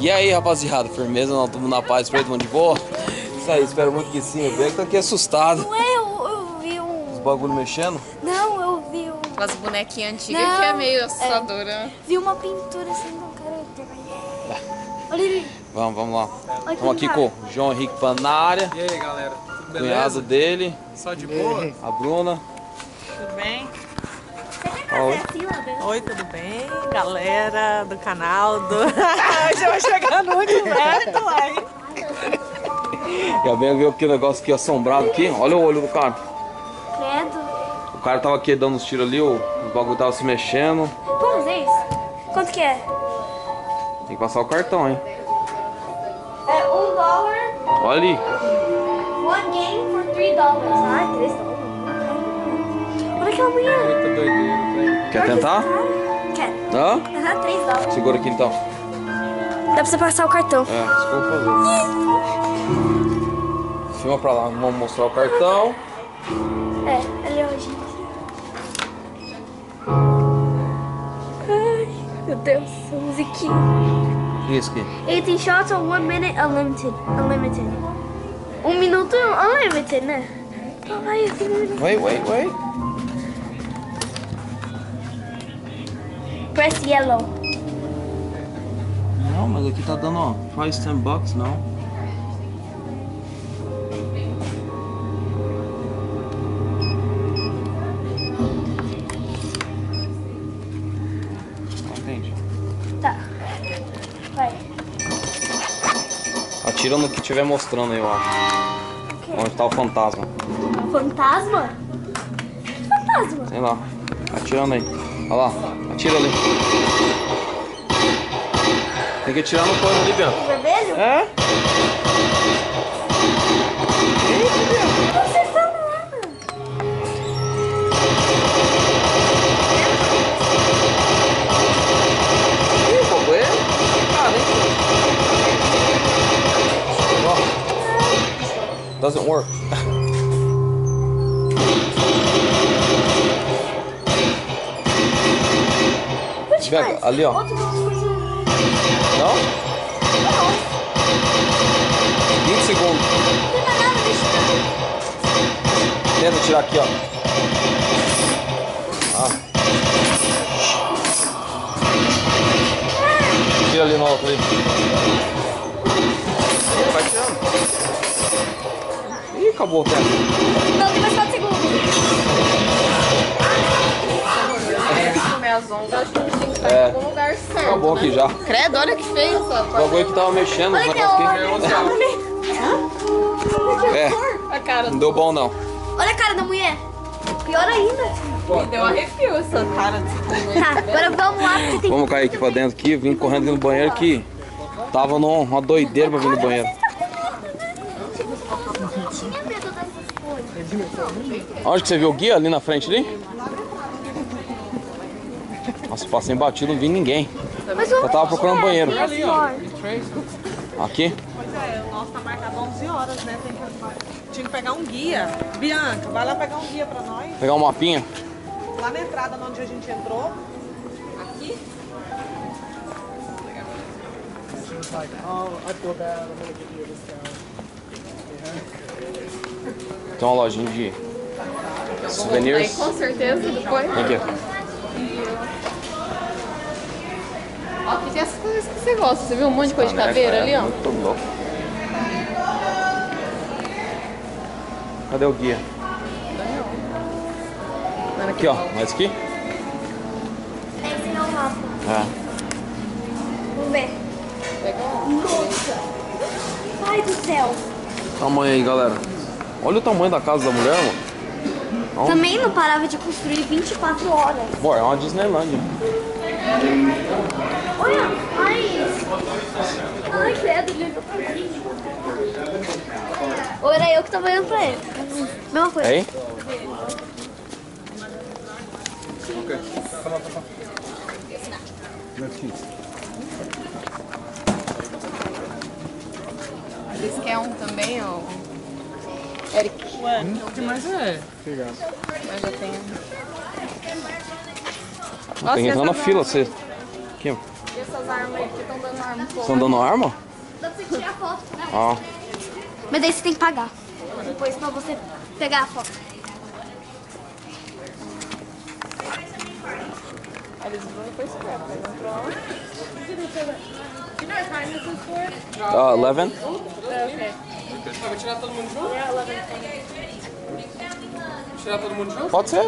E aí, rapaziada, firmeza? Não, tamo na paz, preto, de boa? Isso aí, espero muito que sim. Eu vejo que tá aqui assustado. Não é, eu vi Os bagulho mexendo? Não, eu vi As bonequinhas antigas que é meio assustadora. Vi uma pintura assim, não quero pegar. Olha ali. Vamos lá. Estamos aqui com o João Henrique Pan na área. E aí, galera? Tudo beleza? Cunhado dele. Só de boa? A Bruna. Tudo bem? Oi. Oi, tudo bem? Galera do canal do... Hoje eu vou chegar no universo lá, hein? Já vem ver aquele negócio aqui assombrado aqui. Olha o olho do cara. Credo. O cara tava aqui dando uns tiros ali, o bagulho tava se mexendo. Vamos ver isso? Quanto que é? Tem que passar o cartão, hein? É $1. Olha ali. One game for $3. Ah, $3. Olha aquela mulher. Muita doideira, velho. Quer tentar? Quero. Hã? $3. Segura aqui então. Dá pra você passar o cartão. É, isso que eu vou fazer. Filma pra lá, vamos mostrar o cartão. É, ali hoje. Ai, meu Deus, essa musiquinha. Isso aqui. 18 shots or 1 minute unlimited. 1 minuto unlimited, né? Ai, eu tenho... Wait. Press yellow. Não, mas aqui tá dando, ó, price $10, não. Entende? Tá. Vai. Atira no que tiver mostrando aí, eu acho. Onde tá o fantasma. Fantasma? Que fantasma? Sei lá. Atirando aí. Olha lá. Atira ali. Tem que atirar no coisa ali, Bianca. O vermelho? É? Não tô acertando nada. Ih, roubou ele? Cara, hein? Ó. Doesn't work. Bianca, ali, ó. Outro coisa. Não? 20 segundos. Não tem nada, deixa eu... Tenta tirar aqui, ó. Tira ali no outro ali. Vai tirando. Ih, acabou o tempo. Não, tem mais 4 segundos. Comer as ondas, acho que a gente tem que estar em algum lugar certo. Acabou aqui já. Credo, olha que feio essa. O bagulho que tava mexendo, Olha o que negócio aqui. É, A cara não deu bom não. Olha a cara da mulher. Pior ainda. me deu arrepio essa cara desse Tá, agora vamos lá, porque tem... Vamos cair aqui pra dentro aqui, vim correndo aqui no banheiro que tava numa doideira pra vir no banheiro. Tinha medo dessas coisas. Onde que você viu o guia? Ali na frente ali? Nossa, passei batido, não vi ninguém. Mas Eu tava procurando banheiro. Ali, ó. Aqui? Pois é, o nosso tá marcado 11 horas, né? Tinha que pegar um guia. Bianca, vai lá pegar um guia pra nós. Pegar um mapinha. Lá na entrada onde a gente entrou. Aqui. Tem uma lojinha de souvenirs. Com certeza, depois. Vem aqui. Ó, aqui tem essas coisas que você gosta. Você viu um monte de coisa de caveira ali, ó? Muito louco. Cadê o guia? Aqui, ó. Mais aqui? Esse não é o mapa. É. Vamos ver. Legal. Nossa. Ai do céu. Tamanho aí, galera. Olha o tamanho da casa da mulher, mano. Ó. Também não parava de construir 24 horas. Bom, é uma Disneylandia. Olha, ai, credo, ele tá sozinho. Ou era eu que tava olhando pra ele? Mesma coisa. Aí? Ok. Eles querem um também, ó. Eric. Ué, o que mais é? Obrigado. Mas já tem. Tem que entrar na fila, você. Aqui, ó. essas armas aí que estão dando arma. Estão dando arma? Dá pra você tirar foto. Ah. Mas daí você tem que pagar. Depois pra você pegar a foto. Eles vão depois pegar, pra onde? Ah, 11? Ok. Vai tirar todo mundo junto? Tirar todo mundo junto? Pode ser.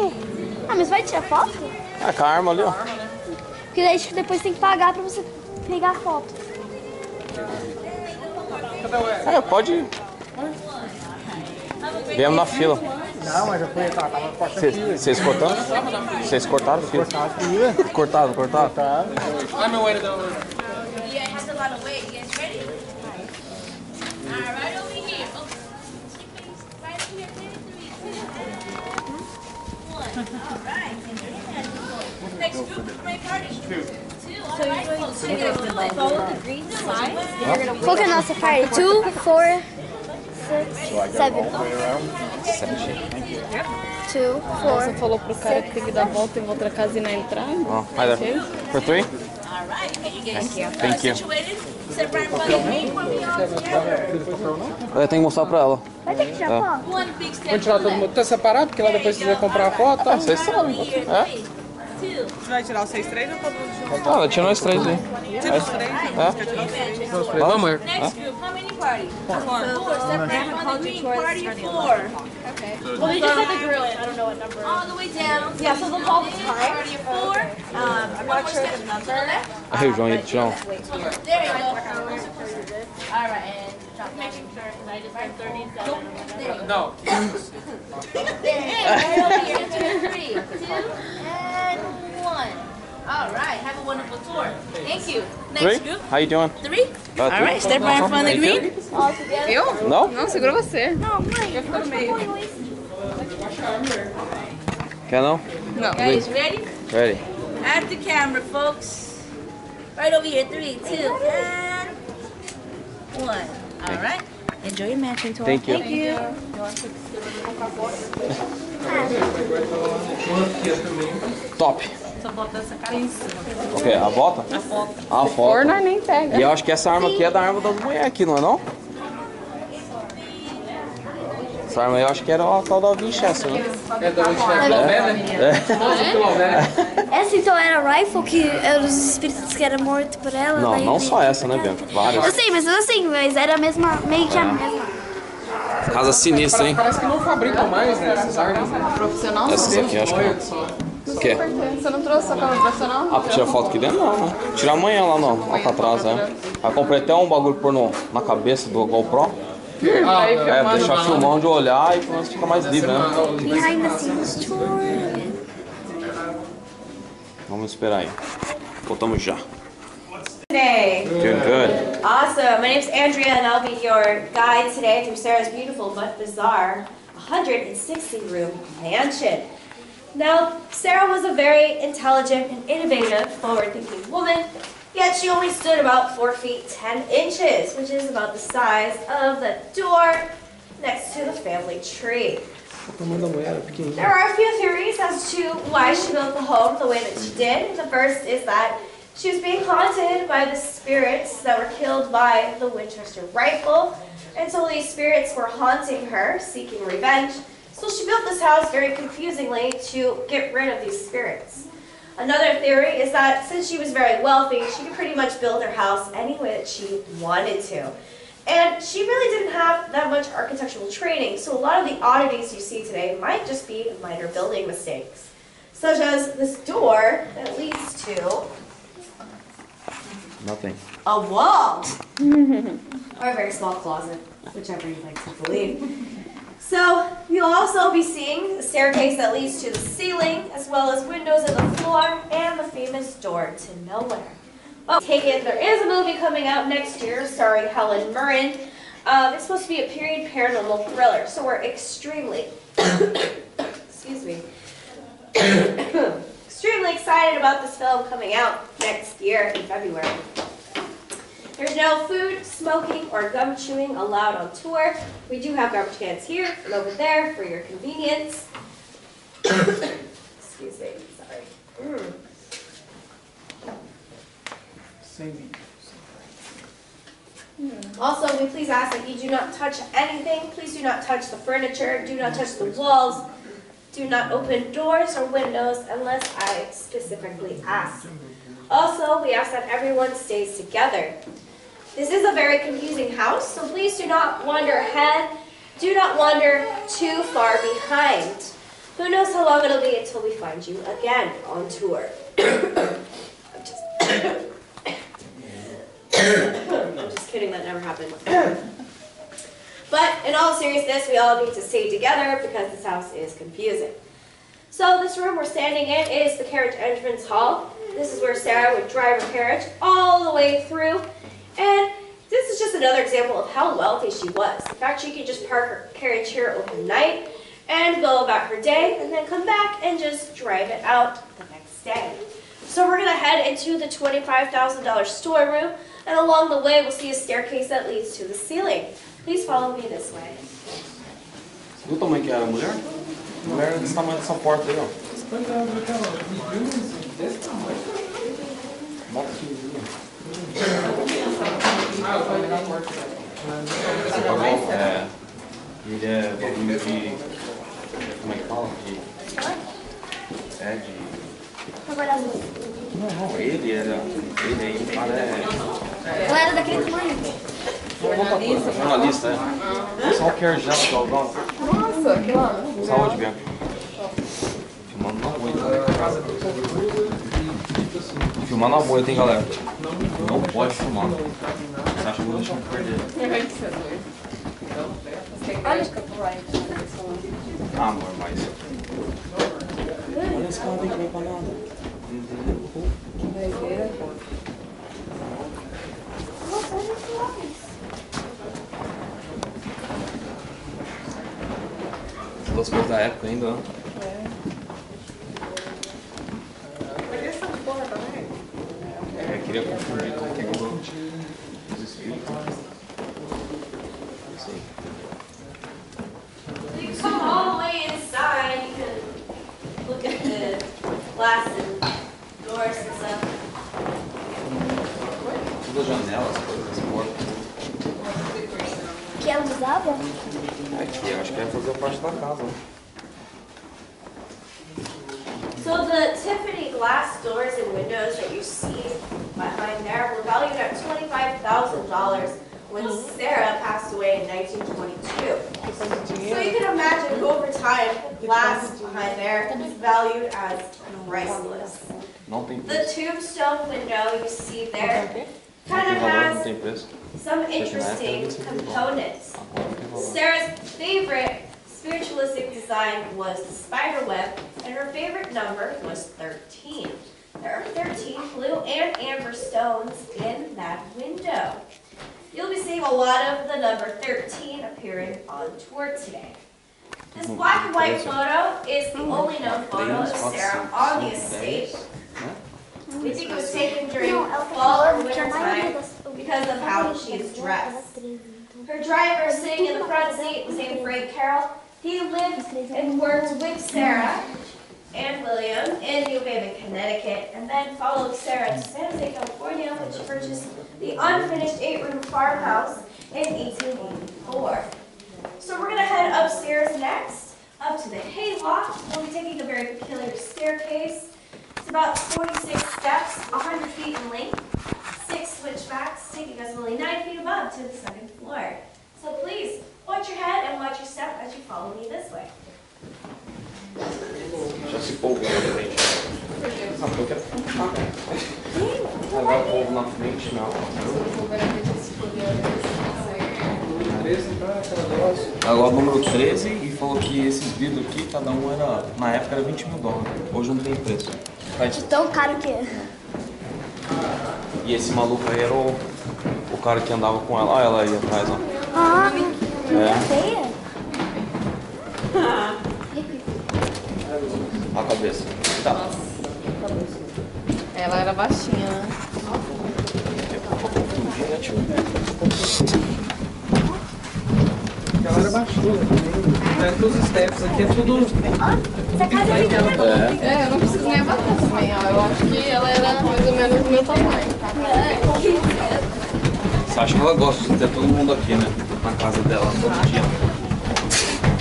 Ah, mas vai tirar foto? É, com a arma ali, ó. Porque daí acho que depois tem que pagar pra você pegar a foto. É, pode ir. Viemos na fila. Não, mas eu fui, tava cortando. Vocês cortaram? Vocês cortaram a fila? Cortaram. I'm away to the other. Yeah, it has a lot of weight. You guys ready? Alright, right over here. Oh. Right over here. 1. Alright. Next group, play party. 2. Alright, folks. So you're gonna do it. Follow the green sign. Qual que é a nossa party? 2, 4, 6, 7. 2, Você 4. falou pro cara que tem que dar a volta em outra casa e na entrada? Oh, hi there. For 3? Alright. Okay, you guys Thank you. situated. Sit right in front of me. We'll be all together. Eu tenho que mostrar pra ela. Vai ter que tirar foto? One big step Vamos tirar to todo the mundo. Tá separado? Porque lá depois você vai comprar a foto. Tá? Vocês sabem. left. É? 3, 2. Você vai tirar os 6 3 ou todo mundo junto? Ah, tinha nós 3 aí. Tira os 3, quer tirar os 3? Vamos, amor. Next group, how many party? 4. Step right on the green. Party 4. Well, they just had the grill. I don't know what number. All the way down. Yeah, so they'll call the time. Party of 4. I'm not sure the number. Aí, João, ia tirar um. There you go. All right, and making sure because I just turned 37. There you go. Não. Hey, right over here. 2, 3, 2, and 1. All right, have a wonderful tour. Thank you. Next 3? group. How you doing? 3. All right, step right in front of the green. All together. Eu? Não? Não, segura você. Não, mãe. Quer não? Não. Guys, ready? Ready. At the camera, folks. Right over here. 3, 2, and 1. All right. Enjoy your matching tour. Thank you. Thank you. Top. Só bota essa cara em cima. O quê? A bota? A foto. A Cor foto. nós nem pega. E eu acho que essa arma aqui é da arma das mulheres aqui, não é não? Essa arma aí eu acho que era a tal da Winchester, né? É da Winchester. né? Essa então era a rifle que eram os espíritos que eram mortos por ela? Não, daí não veio- só essa, né, Bianca? Eu Várias. sei, mas era a mesma, meio que a mesma. Casa sinistra, hein? Parece que não fabricam mais, né, essas armas, né? Profissional não. Essas aqui eu acho que não. Só. O quê? Você não trouxe sua câmera profissional? Ah, pra tirar foto aqui dentro não, né? Tirar amanhã lá no Alcatraz, né? Aí comprei até um bagulho por na cabeça do GoPro. É, deixar filmar onde olhar e pelo menos fica mais livre, né? Behind the scenes tour. Vamos esperar aí. Voltamos já. Today. Doing good. Awesome. My name's Andrea and I'll be your guide today through Sarah's beautiful but bizarre 160-room mansion. Now, Sarah was a very intelligent and innovative, forward-thinking woman, yet she only stood about 4 feet 10 inches, which is about the size of the door next to the family tree. There are a few theories as to why she built the home the way that she did. The first is that she was being haunted by the spirits that were killed by the Winchester rifle, and so these spirits were haunting her, seeking revenge. So she built this house very confusingly to get rid of these spirits. Another theory is that since she was very wealthy, she could pretty much build her house any way that she wanted to. And she really didn't have that much architectural training, so a lot of the oddities you see today might just be minor building mistakes, such as this door that leads to Nothing. a wall, or a very small closet, whichever you like to believe. So you'll also be seeing a staircase that leads to the ceiling, as well as windows in the floor, and the famous door to nowhere. Well, take it, there is a movie coming out next year starring Helen Mirren. It's supposed to be a period paranormal thriller, so we're extremely, excuse me, extremely excited about this film coming out next year in February. There's no food, smoking, or gum chewing allowed on tour. We do have garbage cans here and over there for your convenience. Excuse me, sorry. Also, we please ask that you do not touch anything. Please do not touch the furniture. Do not touch the walls. Do not open doors or windows unless I specifically ask. Also, we ask that everyone stays together. This is a very confusing house, so please do not wander ahead. Do not wander too far behind. Who knows how long it'll be until we find you again on tour. I'm just kidding, that never happened. But in all seriousness, we all need to stay together because this house is confusing. So this room we're standing in is the carriage entrance hall. This is where Sarah would drive her carriage all the way through. And this is just another example of how wealthy she was. In fact, she could just park her carriage here overnight and go about her day and then come back and just drive it out the next day. So we're going to head into the $25,000 storeroom, and along the way we'll see a staircase that leads to the ceiling. Please follow me this way. Viu o tamanho que era a mulher? A mulher era desse tamanho dessa porta aí, ó. Bota aqui. Ele é bagulho de... Como é que fala? Não, ele aí, o cara é... Ela era daquele tamanho. Jornalista, é. Só o que é já, Galvão. Nossa, que lá. Saúde, Bianca. Filmando na moita, né? Filmando na moita, hein, galera? Não pode filmar. Você acha que eu vou deixar me perder? Ah, amor, mas... Olha esse cara que vem pra nada. Duas coisas da época ainda, né? É, queria confundir com o que é os espíritos. Isso aí. You can come all the way inside. You can look at the glass and doors and stuff. Todas as janelas, coisas, portas. Que ela usava? Aqui, eu acho que vai fazer parte da casa. So the Tiffany glass doors and windows that you see behind there were valued at $25,000 when Sarah passed away in 1922. So you can imagine over time, glass behind there is valued as priceless. The tombstone window you see there kind of has some interesting components. Sarah's favorite spiritualistic design was the spider web, and her favorite number was 13. There are 13 blue and amber stones in that window. You'll be seeing a lot of the number 13 appearing on tour today. This black and white photo is the only known photo of Sarah on the estate. We think it was taken during fall or winter time because of how she is dressed. Her driver sitting in the front seat was named Frank Carroll. He lived and worked with Sarah and William in New Haven, Connecticut, and then followed Sarah to San Jose, California, when she purchased the unfinished 8-room farmhouse in 1884. So we're going to head upstairs next, up to the hayloft. We'll be taking a very peculiar staircase. It's about 46 steps, 100 feet in length, 6 switchbacks, taking us only 9 feet above to the second floor. So please, watch your head and watch your step as you follow me this way. Já se polveu na frente. Não, eu quero ficar. Levar o povo na frente, não. Agora o número 13 e falou que esses vidros aqui, cada um era, na época era $20 mil. Hoje não tem preço. De tão caro que é. E esse maluco aí era o cara que andava com ela. Olha ela aí atrás, ó. Ah, É. feia. A cabeça. Tá. Ela era baixinha, né? Confundir, né, tio? Ela era baixinha também. vendo que os steps aqui é tudo... Essa casa é pequena. É, eu não preciso nem abaixar também, ó. Eu acho que ela era mais ou menos do meu tamanho. Você acha que ela gosta de ter todo mundo aqui, né? Na casa dela, todo dia.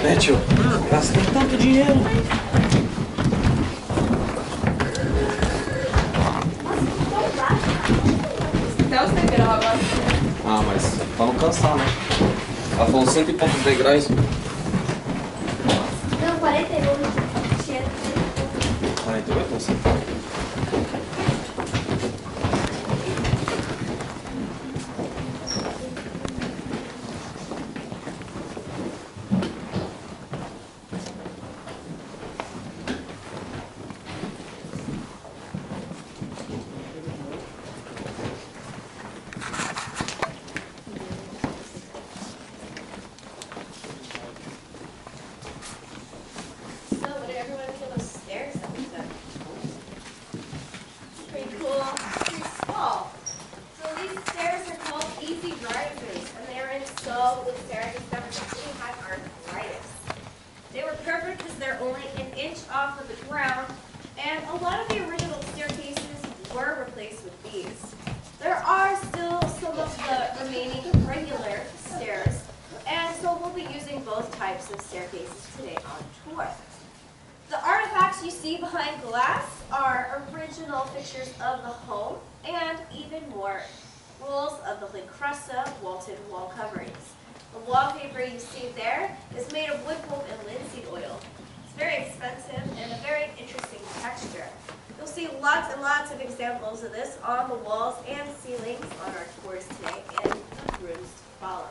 Né, tio? Gasta tanto dinheiro. Até os degraus agora. Ah, mas pra não cansar, né? Ela falou 100 e poucos degraus. Não, 48. 48 ou 100? So, what did everyone think of those stairs that we took? Pretty cool. Pretty small. So these stairs are called easy risers, and they were installed when Sarah discovered that she had arthritis. They were perfect because they're only an inch off of the ground, and a lot of the original staircases were replaced with these. There are still some of the remaining regular stairs, and so we'll be using both types of staircases today on tour. The artifacts you see behind glass are original fixtures of the home and even more rolls of the Lincrusta vaulted wall coverings. The wallpaper you see there is made of wood pulp and linseed oil. It's very expensive and a very interesting texture. You'll see lots and lots of examples of this on the walls and ceilings on our tours today and the rooms to follow.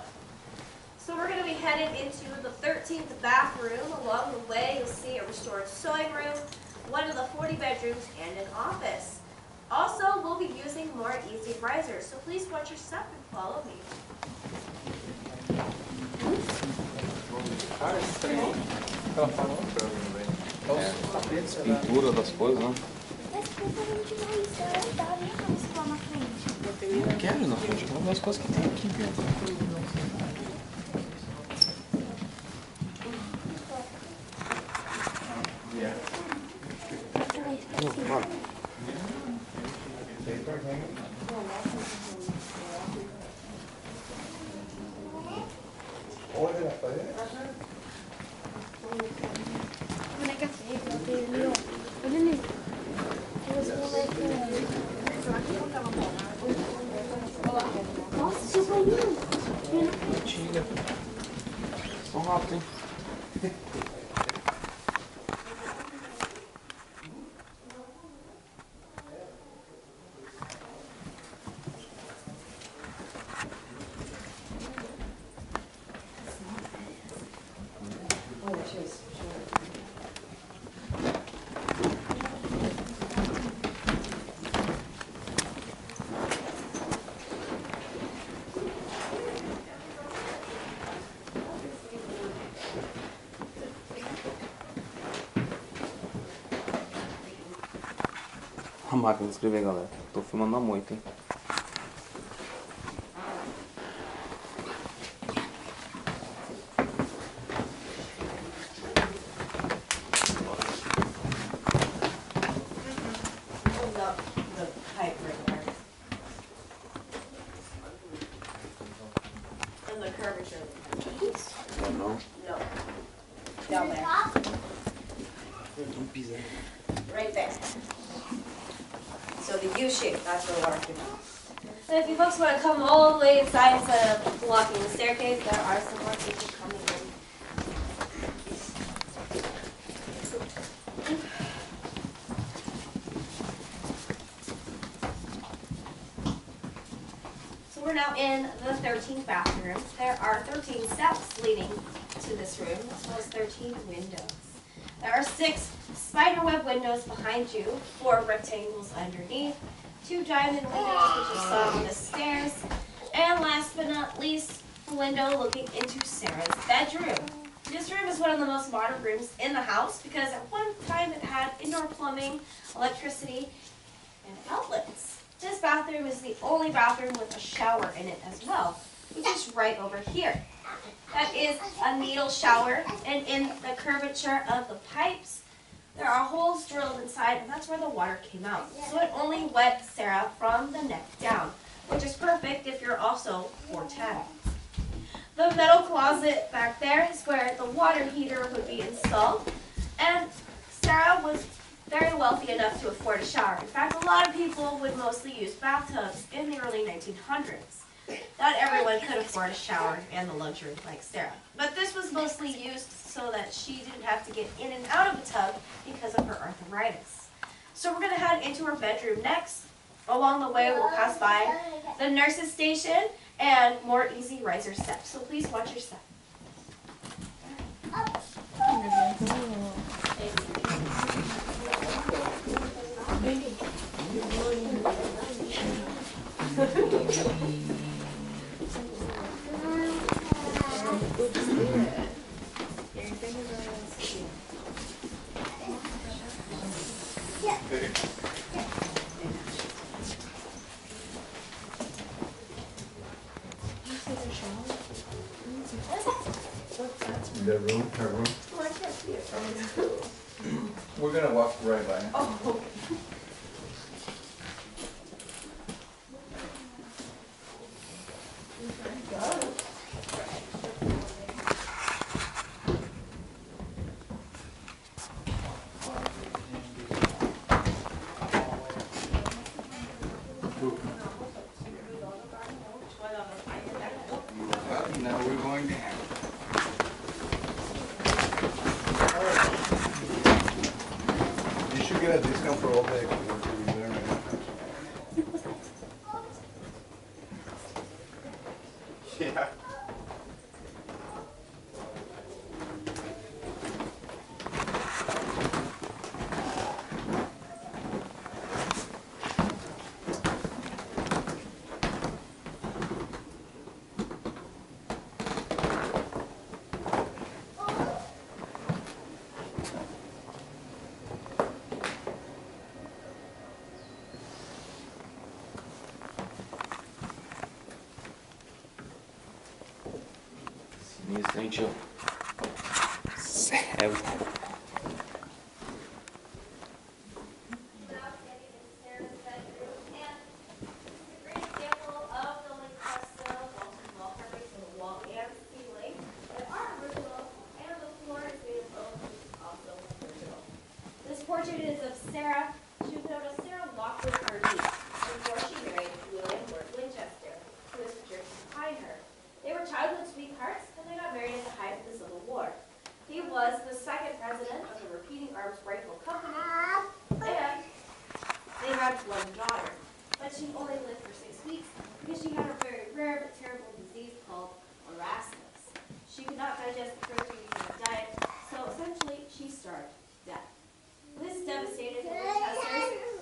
So we're going to be headed into the 13th bathroom. Along the way, you'll see a restored sewing room, one of the 40 bedrooms, and an office. Also, we'll be using more easy risers, so please watch your step and follow me. Cara, estranho. Ela falou. Pintura das coisas, né? Mas por que a gente vai dar minha casa lá na frente? Não quero na frente, eu quero ver as coisas que tem aqui dentro. Boneca feia, ela tem ali, ó. Olha ali. Nossa, seu banheiro. Antiga. São rápido, hein? A máquina de escrever, galera. Tô filmando na moita, hein? Não. Down there. Não pisa. Right there. So the U shape, that's where water can go. And if you folks want to come all the way inside instead of blocking the staircase, there are some more people coming in. So we're now in the 13th bathroom. There are 13 steps leading to this room, as well as 13 windows. There are 6 spiderweb windows behind you, 4 rectangles underneath, 2 diamond windows which you saw on the stairs, and last but not least, a window looking into Sarah's bedroom. This room is one of the most modern rooms in the house because at one time it had indoor plumbing, electricity, and outlets. This bathroom is the only bathroom with a shower in it as well, which is right over here. that is a needle shower, and in the curvature of the pipes, there are holes drilled inside, and that's where the water came out. So it only wet Sarah from the neck down, which is perfect if you're also 4'10". The metal closet back there is where the water heater would be installed, and Sarah was very wealthy enough to afford a shower. In fact, a lot of people would mostly use bathtubs in the early 1900s. Not everyone could afford a shower and the luxury like Sarah. But this was mostly used so that she didn't have to get in and out of a tub because of her arthritis. So we're going to head into her bedroom next. Along the way, we'll pass by the nurse's station and more easy riser steps. So please watch your step. The room, her room. Oh, I can't see it from We're gonna walk right by it. Oh, okay. Now we're going to You should get a discount for all the work you're doing right now. Yeah. Sinistro, hein, tio? Céu. This portrait is of Sarah. She was known as Sarah Lockwood Ernie before she married William Winchester, who is pictured behind her. They were childhood sweethearts, and they got married at the height of the Civil War. He was the second president of the Repeating Arms Rifle Company, and they had one daughter. But she only lived for 6 weeks because she had a very rare but terrible disease called Abraços. She could not digest the proteins in her diet, so essentially she starved to death. This devastated the Winchesters,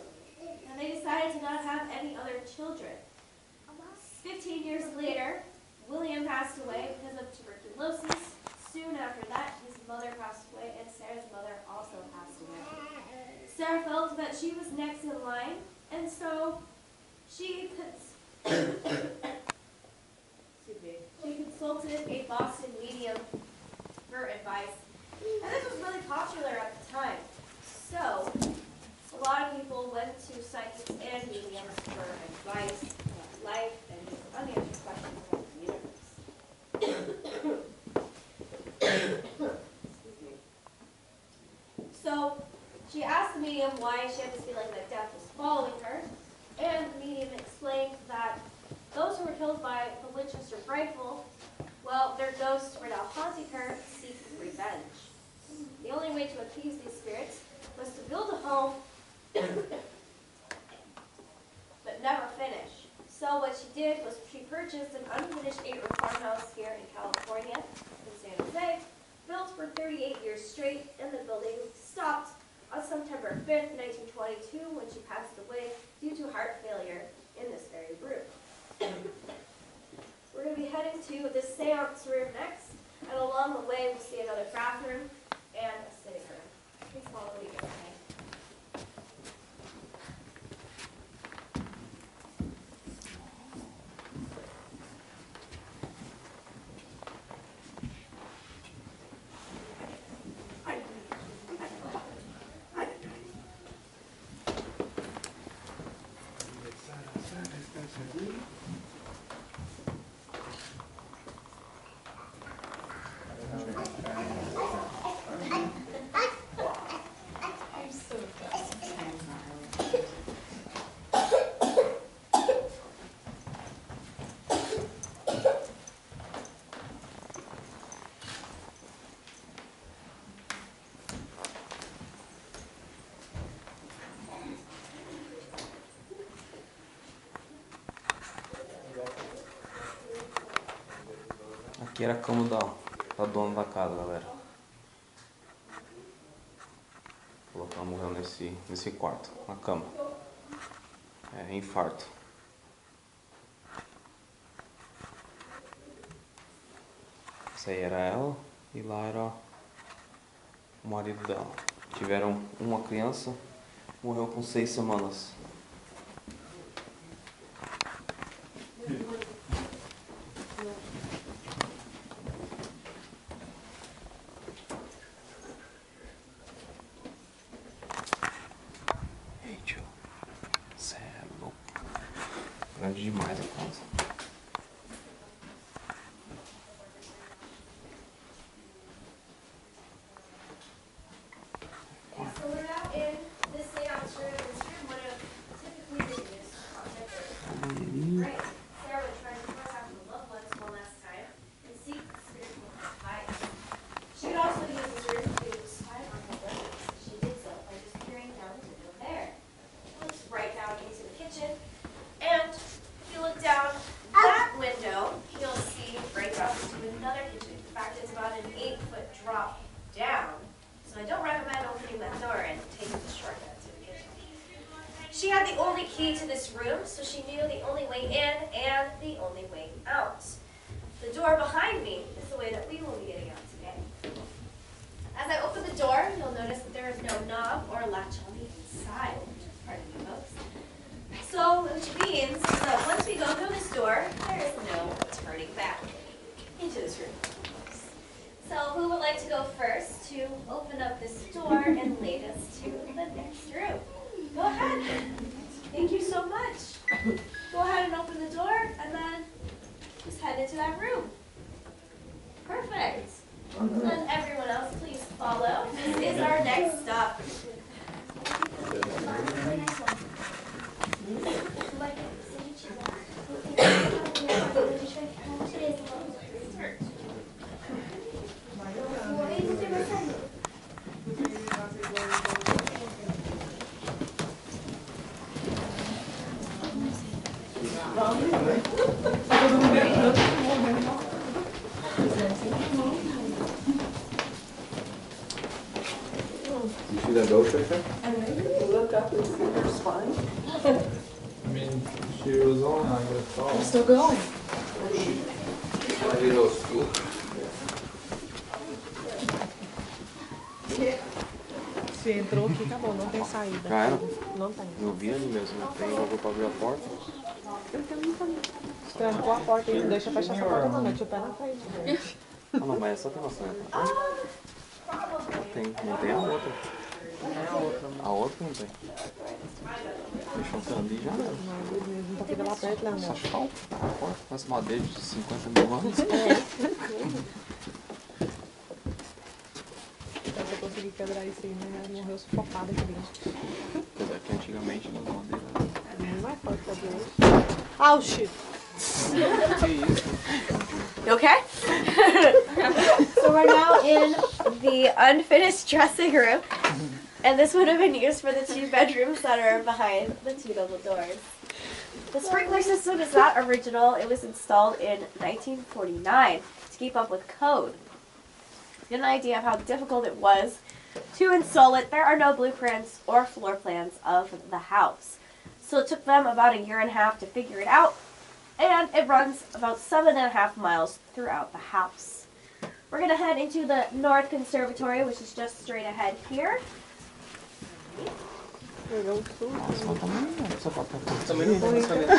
and they decided to not have any other children. 15 years later, William passed away because of tuberculosis. Soon after that, his mother passed away, and Sarah's mother also passed away. Sarah felt that she was next in line, and so she consulted a Boston medium for advice. And this was really popular at the time. So, a lot of people went to psychics and mediums for advice about life and just unanswered questions about the universe. So, she asked the medium why she had this feeling that death was following her, and the medium explained that those who were killed by the Winchester rifle, well, their ghosts were now haunting her, seeking revenge. The only way to appease these spirits was to build a home, but never finish. So what she did was she purchased an unfinished 8-room farmhouse here in California, in San Jose, built for 38 years straight, and the building stopped on September 5th, 1922, when she passed away due to heart failure in this very room. We're going to be heading to the seance room next, and along the way we'll see another bathroom and a sitting room. Please follow me, okay? Aqui era a cama da dona da casa, galera. Ela morreu nesse quarto, na cama. É, infarto. Essa aí era ela e lá era o marido dela. Tiveram uma criança, morreu com 6 semanas. Cê é louco. Grande demais a casa. So we're now in this seance room. This room would have typically been used for objects. Right. Sarah would try to contact with loved ones one last time and seek spiritual advice. She could also use this room to spy on her brothers. She did so by just peering down the window there. It looks right down into the kitchen. And if you look down that window, you'll see right down into another kitchen. In fact, it's about an 8-foot drop down. So I don't recommend opening that door and taking the shortcut to the kitchen. She had the only key to this room, so she knew the only way in and the only way out. The door behind me is the way that we will be getting out today. As I open the door, you'll notice that there is no knob or latch on the inside. Pardon me, folks. So, which means that once we go through this door, there is no turning back into this room. So who would like to go first to open up this door and lead us to the next room? Go ahead. Thank you so much. Go ahead and open the door and then just head into that room. Perfect. And everyone else, please follow. This is our next stop. You see that ghost right there? Look up and see her spine. I mean, she was on, I would have thought. It's still going. Se entrou aqui, acabou, não tem saída. Já era? Não tem. Eu vi ali mesmo, não tem bagulho pra abrir a porta. Eu também também. Trancou a porta e não deixa fechar essa porta não, mete o pé na frente. Ah não, mas essa tem maçaneta. Tem, não tem a outra. A outra não tem. Deixa eu ali já era. Não tá ficando lá perto, Leonel. Só chau. A porta parece madeira de 50 mil anos. Se eu conseguir quebrar isso aí, né? Morreu sufocado aqui dentro. Apesar que antigamente não era madeira. É muito mais forte que a de hoje. Ah, shit! Que isso? You okay? So we're now in the unfinished dressing room. And this would have been used for the 2 bedrooms that are behind the 2 double doors. The sprinkler system is not original. It was installed in 1949 to keep up with code. To get an idea of how difficult it was to install it, there are no blueprints or floor plans of the house. So it took them about 1.5 years to figure it out, and it runs about 7.5 miles throughout the house. We're going to head into the North Conservatory, which is just straight ahead here. Também não tem maçaneta.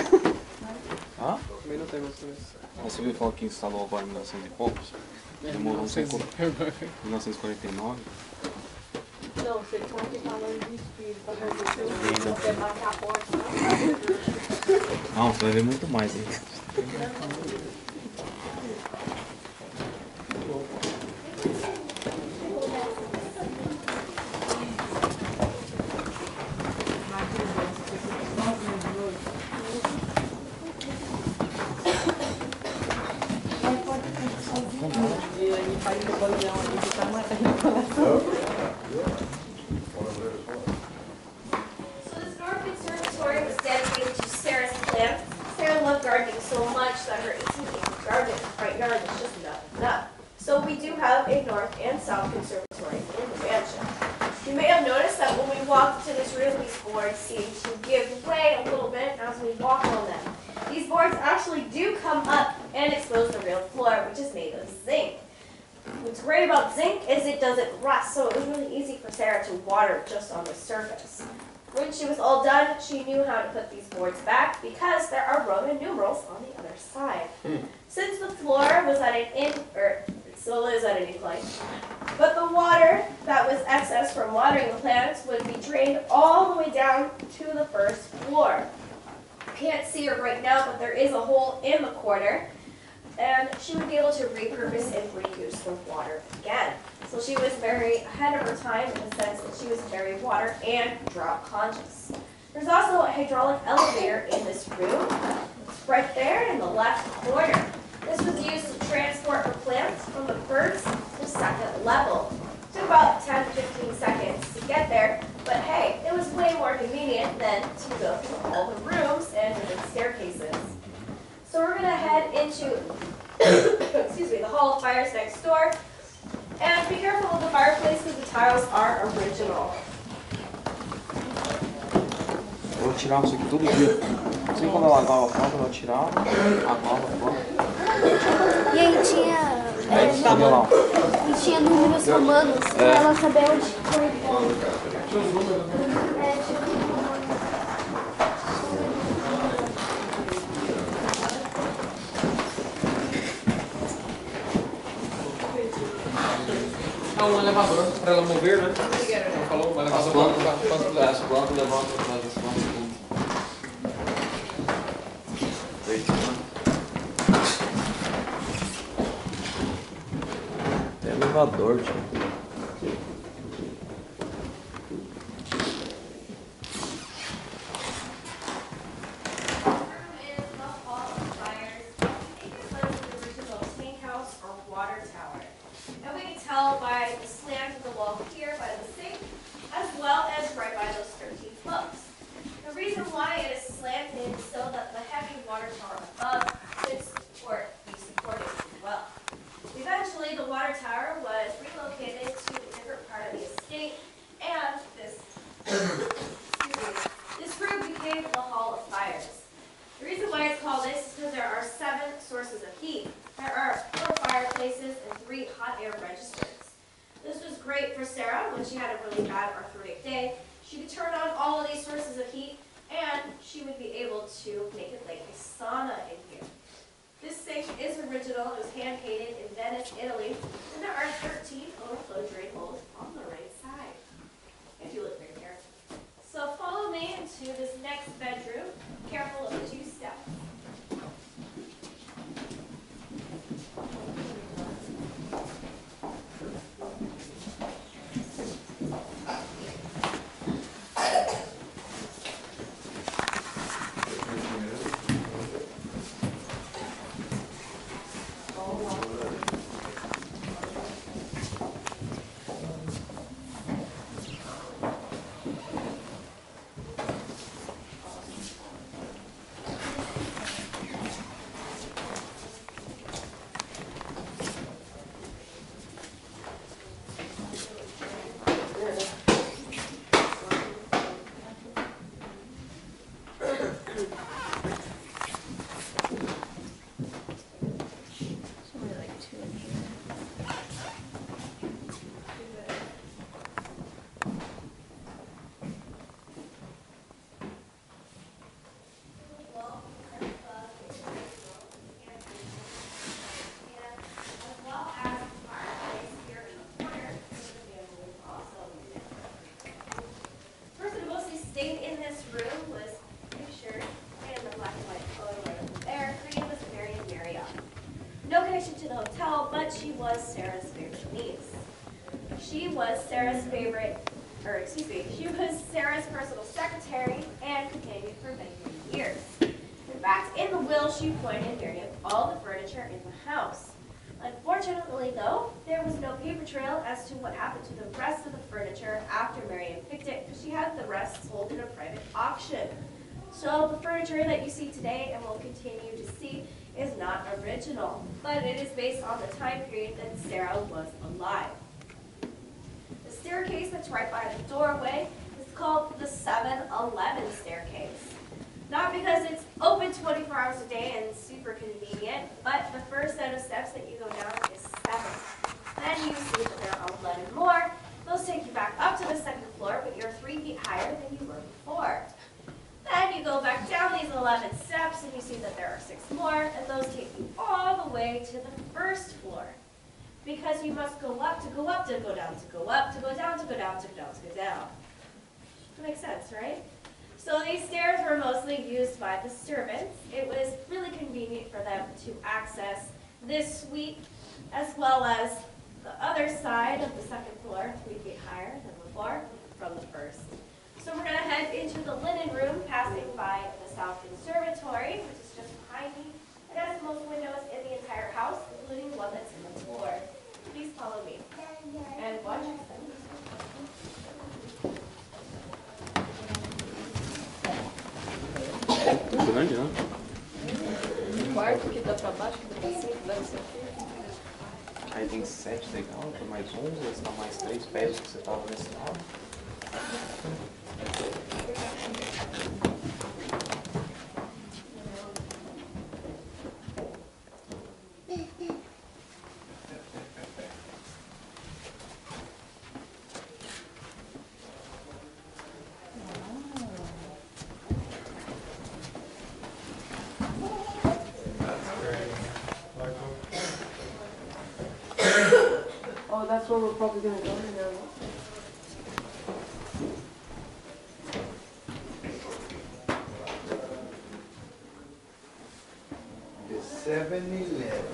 Hã? Também não tem maçaneta. Você viu falar que instalou agora em 1900 e poucos? Demorou 1949. Não, você está aqui falando de espírito, para ver se eu quer bater a porta. Não, você vai ver muito mais aí. E aí faz o bolhão ali que tá matando o coração. So this North Conservatory was dedicated to Sarah's plant. Sarah loved gardening so much that her 18-acre garden, front yard is just not enough. So we do have a North and South Conservatory in the mansion. You may have noticed that when we walked into this room, these boards seem to give way a little bit as we walk on them. These boards actually do come up and expose the real floor, which is made of zinc. What's great about zinc is it doesn't rust, so it was really easy for Sarah to water just on the surface. When she was all done, she knew how to put these boards back because there are Roman numerals on the other side. Since the floor was at it still is at an incline, but the water that was excess from watering the plants would be drained all the way down to the first floor. You can't see her right now, but there is a hole in the corner, and she would be able to repurpose and reuse the water again. So she was very ahead of her time in the sense that she was very water and drought conscious. There's also a hydraulic elevator in this room. It's right there in the left corner. This was used to transport her plants from the first to second level. It took about 10 to 15 seconds to get there, but hey, it was way more convenient than to go through all the rooms and different staircases. So we're going to head into excuse me, the Hall of Fires next door. And be careful with the fireplace because the tiles are original. Eu vou tirar isso aqui todo dia. Assim quando eu lavava a fralda, eu tirava, acabava fora. E aí tinha números romanos, pra ela saber onde foi. É um elevador para ela mover, né? Ela falou, um elevador para As plantas levantam atrás das plantas. Tem elevador, tio. By the slant of the wall here by the sink, as well as right by those 13 plugs. The reason why it is slanted is so that the heavy water tower above could be supported as well. Eventually, the water tower was relocated to a different part of the estate, and this room became the Hall of Fires. The reason why it's called this is because there are 7 sources of heat. There are 4 fireplaces and 3 hot air registers. This was great for Sarah when she had a really bad arthritic day. She could turn on all of these sources of heat and she would be able to make it like a sauna in here. This sink is original. It was hand-painted in Venice, Italy, and there are 13 overflow drain holes on the right side. If you look right here. So follow me into this next bedroom. Careful of the 2 steps. She was Sarah's favorite niece. She was Sarah's Sarah's personal secretary and companion for many, many years. In fact, in the will, she appointed Miriam all the furniture in the house. Unfortunately, though, there was no paper trail as to what happened to the rest of the furniture after Miriam picked it, because she had the rest sold in a private auction. So the furniture that you see today and will continue to see is not original, but it is based on the time period that Sarah was alive. The staircase that's right by the doorway is called the 7-Eleven staircase. Not because it's open 24 hours a day and super convenient, but the first set of steps that you go down is 7. Then you see that there are 11 more. Those take you back up to the 2nd floor, but you're 3 feet higher than you were before. Then you go back down these 11 steps and you see that there are 6 more, and those take you all the way to the 1st floor. Because you must go up to go up to go down to go up to go down to go down to go down to go down. That makes sense, right? So these stairs were mostly used by the servants. It was really convenient for them to access this suite as well as the other side of the 2nd floor, 3 feet higher than before, from the 1st. So we're going to head into the linen room, passing by the South Conservatory, which is just behind me. It has the most windows in the entire house, including one that's in the floor. Please follow me. And watch your step. Grande, né? O quarto que dá pra baixo, que dá pra cima, que deve ser aqui. Aí tem 7 legal, tem mais 11, esse tá mais 3 pés que você tava nesse lado. Oh, that's where we're probably going to go now. The 7-Eleven.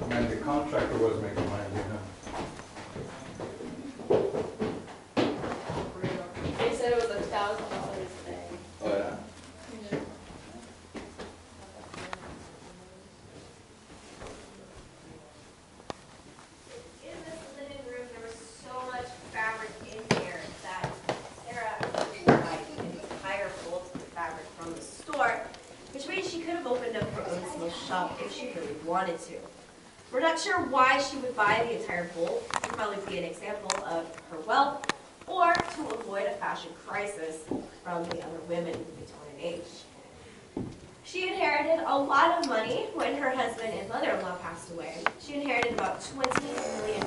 And the contractor was making money, They said it was $1,000 a day. Oh, yeah? In this linen room, there was so much fabric in here that Sarah actually bought an entire bolt of fabric from the store, which means she could have opened up her own small shop if she really wanted to. We're not sure why she would buy the entire bolt. It would probably be an example of her wealth, or to avoid a fashion crisis from the other women in the Victorian age. She inherited a lot of money when her husband and mother-in-law passed away. She inherited about $20 million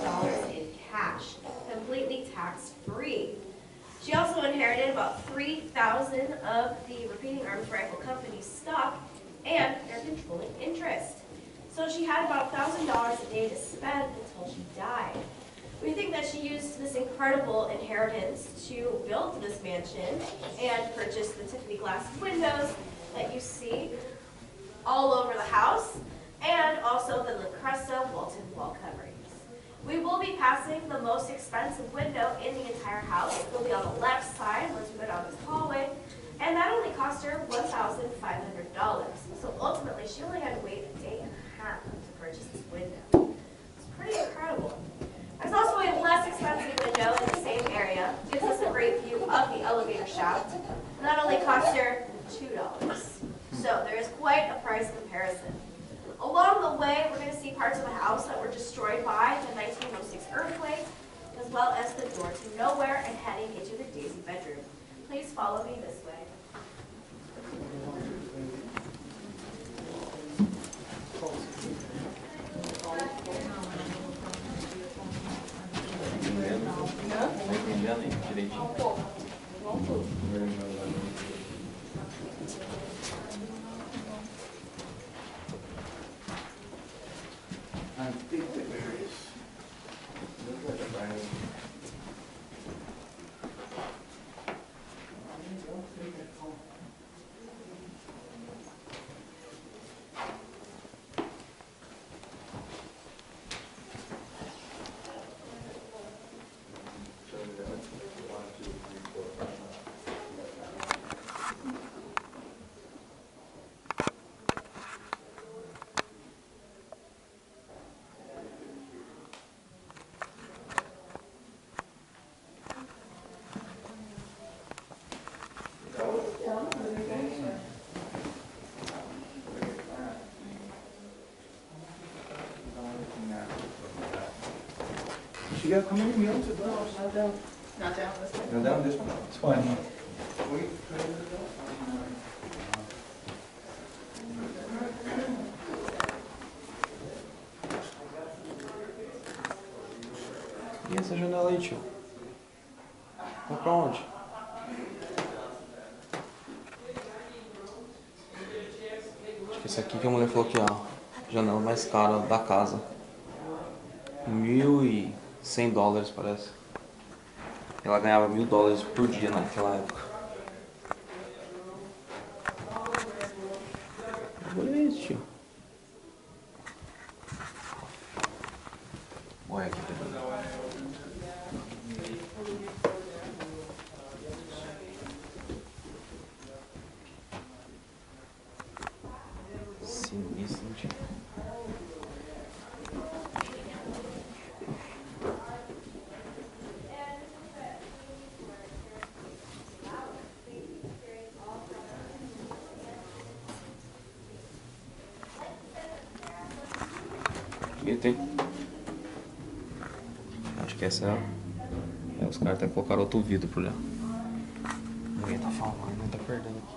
in cash, completely tax-free. She also inherited about 3,000 of the Repeating Arms Rifle Company's stock and their controlling interest. So she had about $1,000 a day to spend until she died. We think that she used this incredible inheritance to build this mansion and purchase the Tiffany glass windows that you see all over the house, and also the La Cresta Walton wall coverings. We will be passing the most expensive window in the entire house. It will be on the left side once we go down this hallway, and that only cost her $1,500. So ultimately, she only had to wait a day and a half to purchase this window. It's pretty incredible. There's also a less expensive window in the same area. It gives us a great view of the elevator shaft. And that only cost her $2. So there is quite a price comparison. Along the way, we're going to see parts of the house that were destroyed by the 1906 earthquake, as well as the door to nowhere and heading into the Daisy bedroom. Please follow me this way. I think that there is. Look at the brand. You gotta come in, you know, sit down. Not down. Not down this way. Not down this one. It's fine. E essa janela aí, tio? Vai pra onde? Acho que esse aqui que a mulher falou que é a janela mais cara da casa. $1.100 parece. Ela ganhava $1.000 por dia naquela época. Olha isso, tio. Olha aqui também. Sinistro, tio. Tem. Acho que essa é. Os caras até colocaram outro vidro por lá. Ninguém tá falando, não tá perdendo aqui.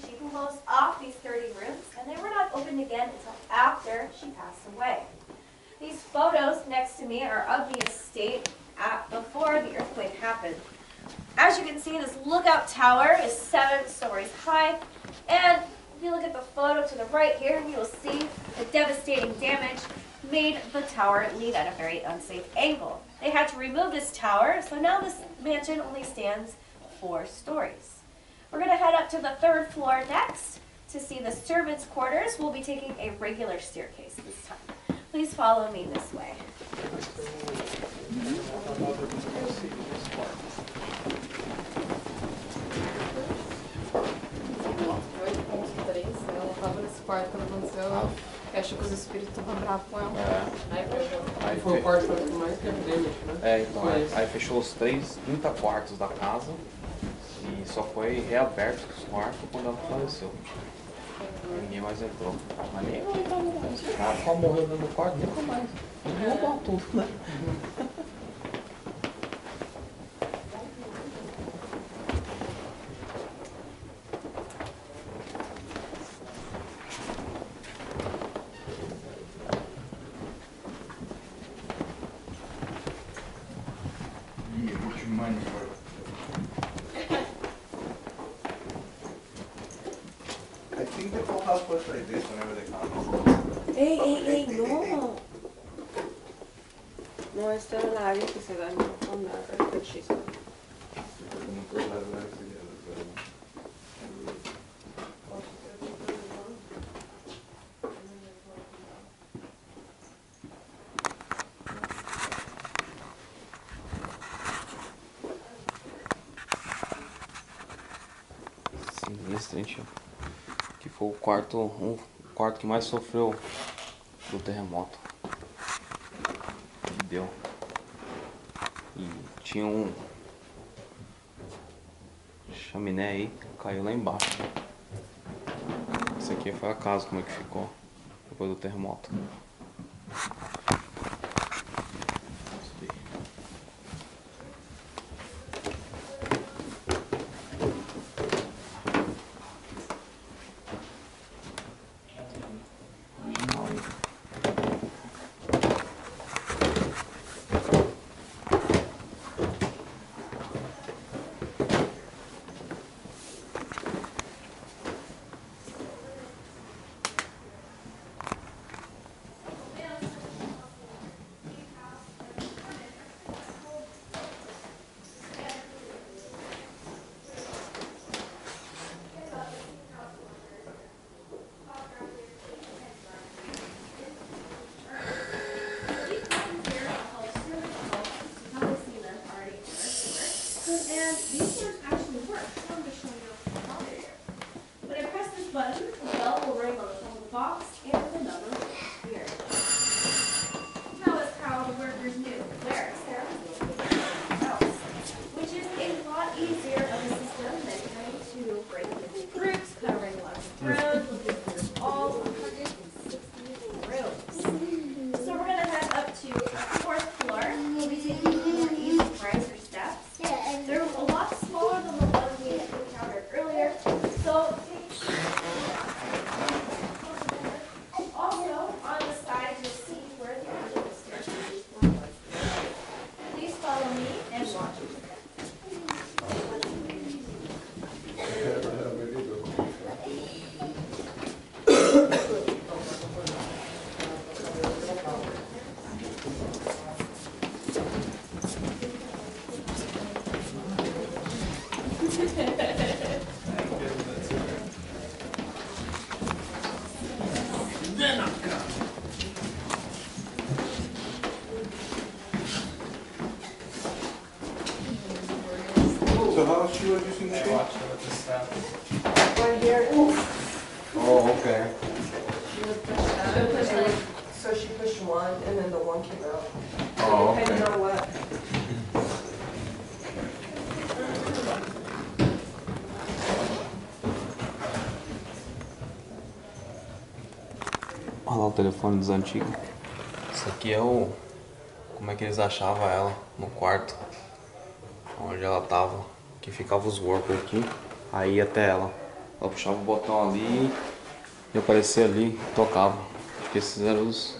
She closed off these 30 rooms, and they were not opened again until after she passed away. These photos next to me are of the estate before the earthquake happened. As you can see, this lookout tower is 7 stories high, and if you look at the photo to the right here, you will see the devastating damage made the tower lean at a very unsafe angle. They had to remove this tower, so now this mansion only stands 4 stories. We're going to head up to the 3rd floor next to see the servants' quarters. We'll be taking a regular staircase this time. Please follow me this way. Ela estava nesse quarto quando aconteceu. Achou que os espíritos estavam bravos com ela. Aí foi o quarto que mais teve damage, né? Então, aí fechou os 30 quartos da casa. E só foi reaberto os quartos quando ela faleceu. Ninguém mais entrou. Mas nem ela entrava mais. Ela só morreu dentro do quarto, nunca mais. Roubou tudo, né? No, esta era la área que se dañó con la earthquake. Sinistro, hein, tio? Que foi o quarto que mais sofreu do terremoto. Deu. E tinha um chaminé aí que caiu lá embaixo. Esse aqui foi a casa, como é que ficou depois do terremoto. So how she was using the Watch this stuff. Right here. Oh, okay. So she pushed one, and then the one came out. Oh, Depending okay. on what. Olha lá o telefone dos antigos. Isso aqui é o... Como é que eles achavam ela no quarto. Onde ela tava. Que ficava os workers aqui. Aí ia até ela. Ela puxava o botão ali e aparecia ali e tocava. Acho que esses eram os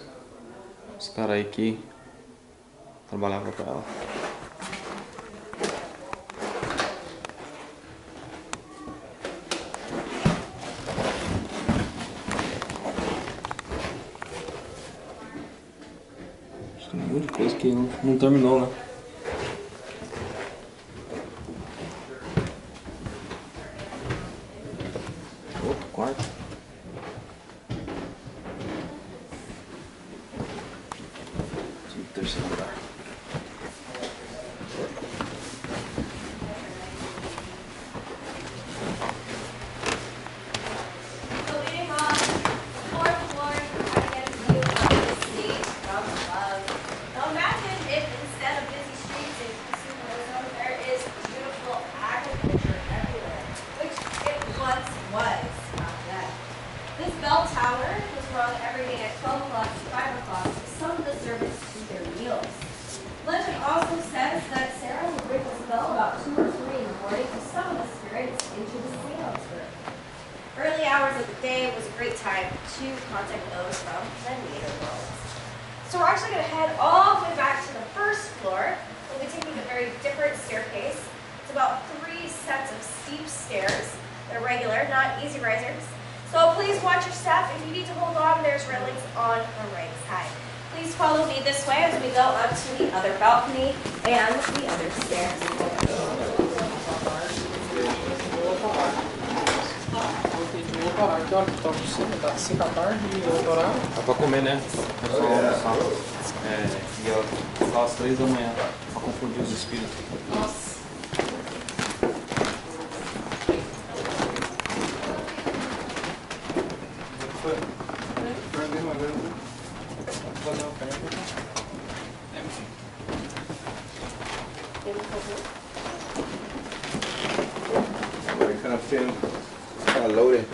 caras aí que trabalhavam pra ela. Tem um monte de coisa que não terminou, né? Outro quarto. Terceiro andar. So leading on fourth floor, I get a view of the stage from above. Now imagine if instead of busy streets in Assombrada, there is beautiful agriculture everywhere, which it once was back then. This bell tower was rung every day at 12 o'clock to 5 o'clock for some of the servants to their meals. Legend also says that Sarah would ring this bell about 2 or 3 in the morning to summon the spirits into the seance room. Early hours of the day was a great time to contact those from the later worlds. So we're actually going to head all the way back to the first floor. We'll be taking a very different staircase. It's about 3 sets of steep stairs. They're regular, not easy risers. So please watch your step. If you need to hold on, there's railings on the right side. Please follow me this way as we go up to the other balcony and the other stairs. Vou parar aqui, olha que tá por cima, tá 5 da tarde e outro horário. É pra comer, né? É só almoçar. E ela ficava às 3 da manhã pra confundir os espíritos. Nossa. Kind of thin, kind of loaded.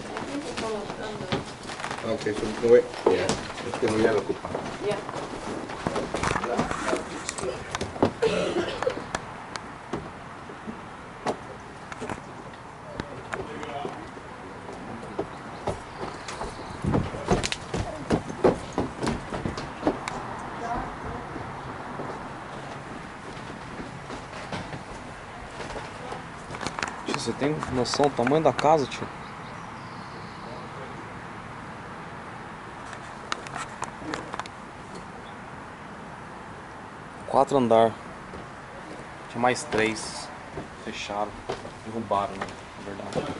Okay, so we can wait. Yeah, es que no ya lo ocupa. Yeah. Você tem noção do tamanho da casa, tio? Quatro andar. Tinha mais 3. Fecharam. Derrubaram, né? Na verdade.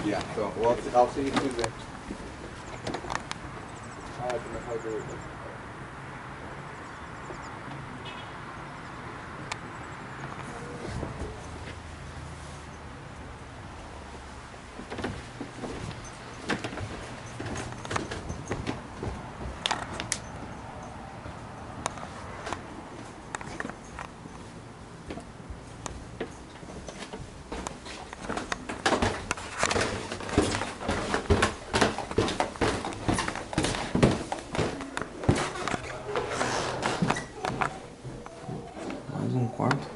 Yeah, so I'll see you Tuesday. Mais um quarto.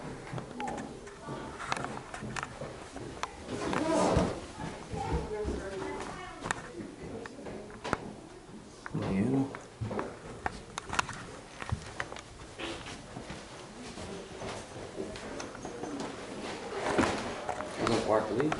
Banheiro. Mais um quarto ali.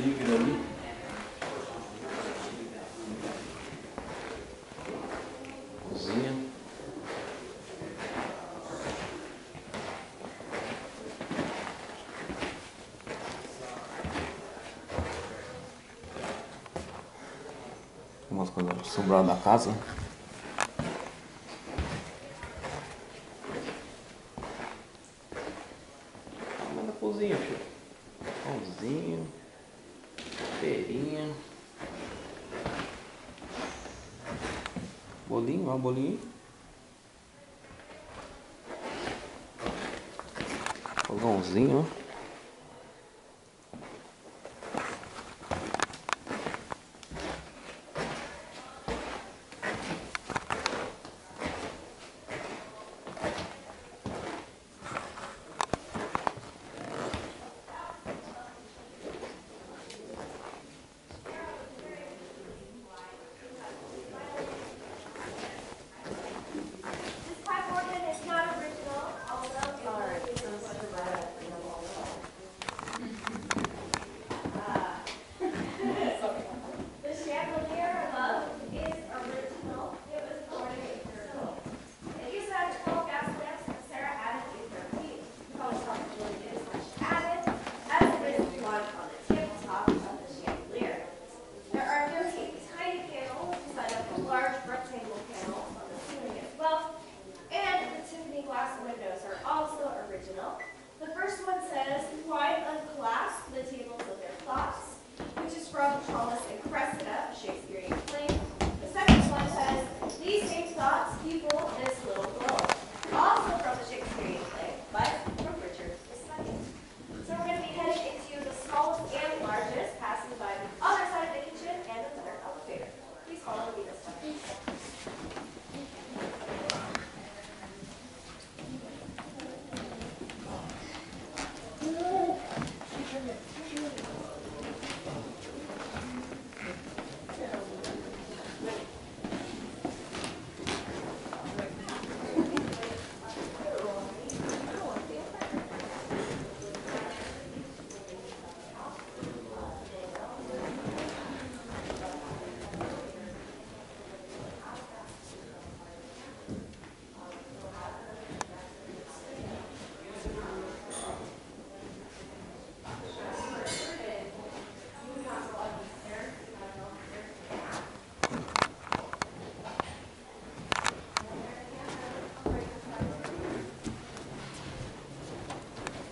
livre ali. Cozinha. Umas coisas assombradas da casa. Manda cozinha, filho. Pãozinho. Feirinha. Bolinho, ó, bolinho. Fogãozinho, ó.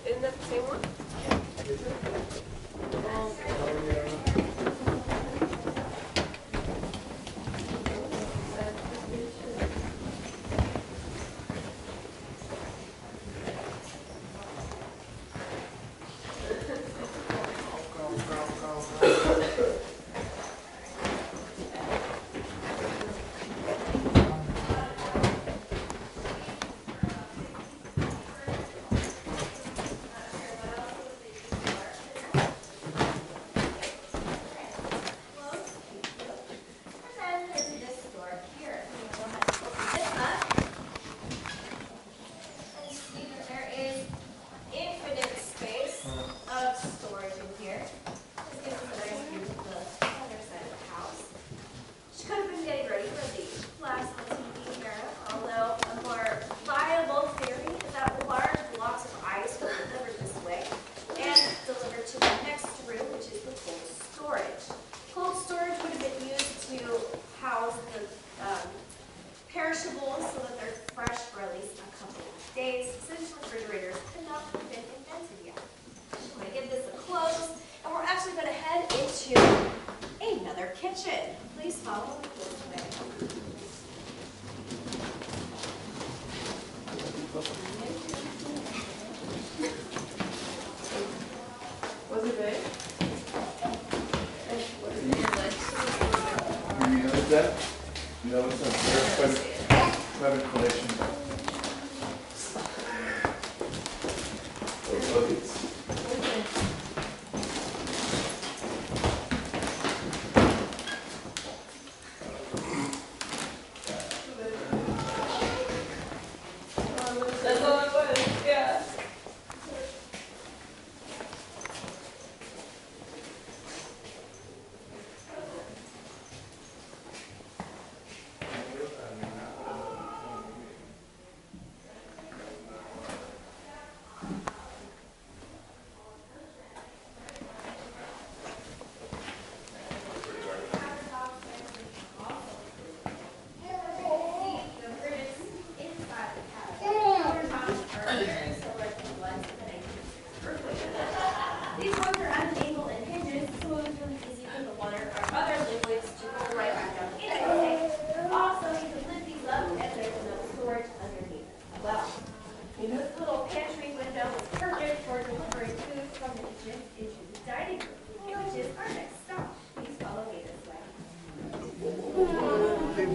Isn't that the same one?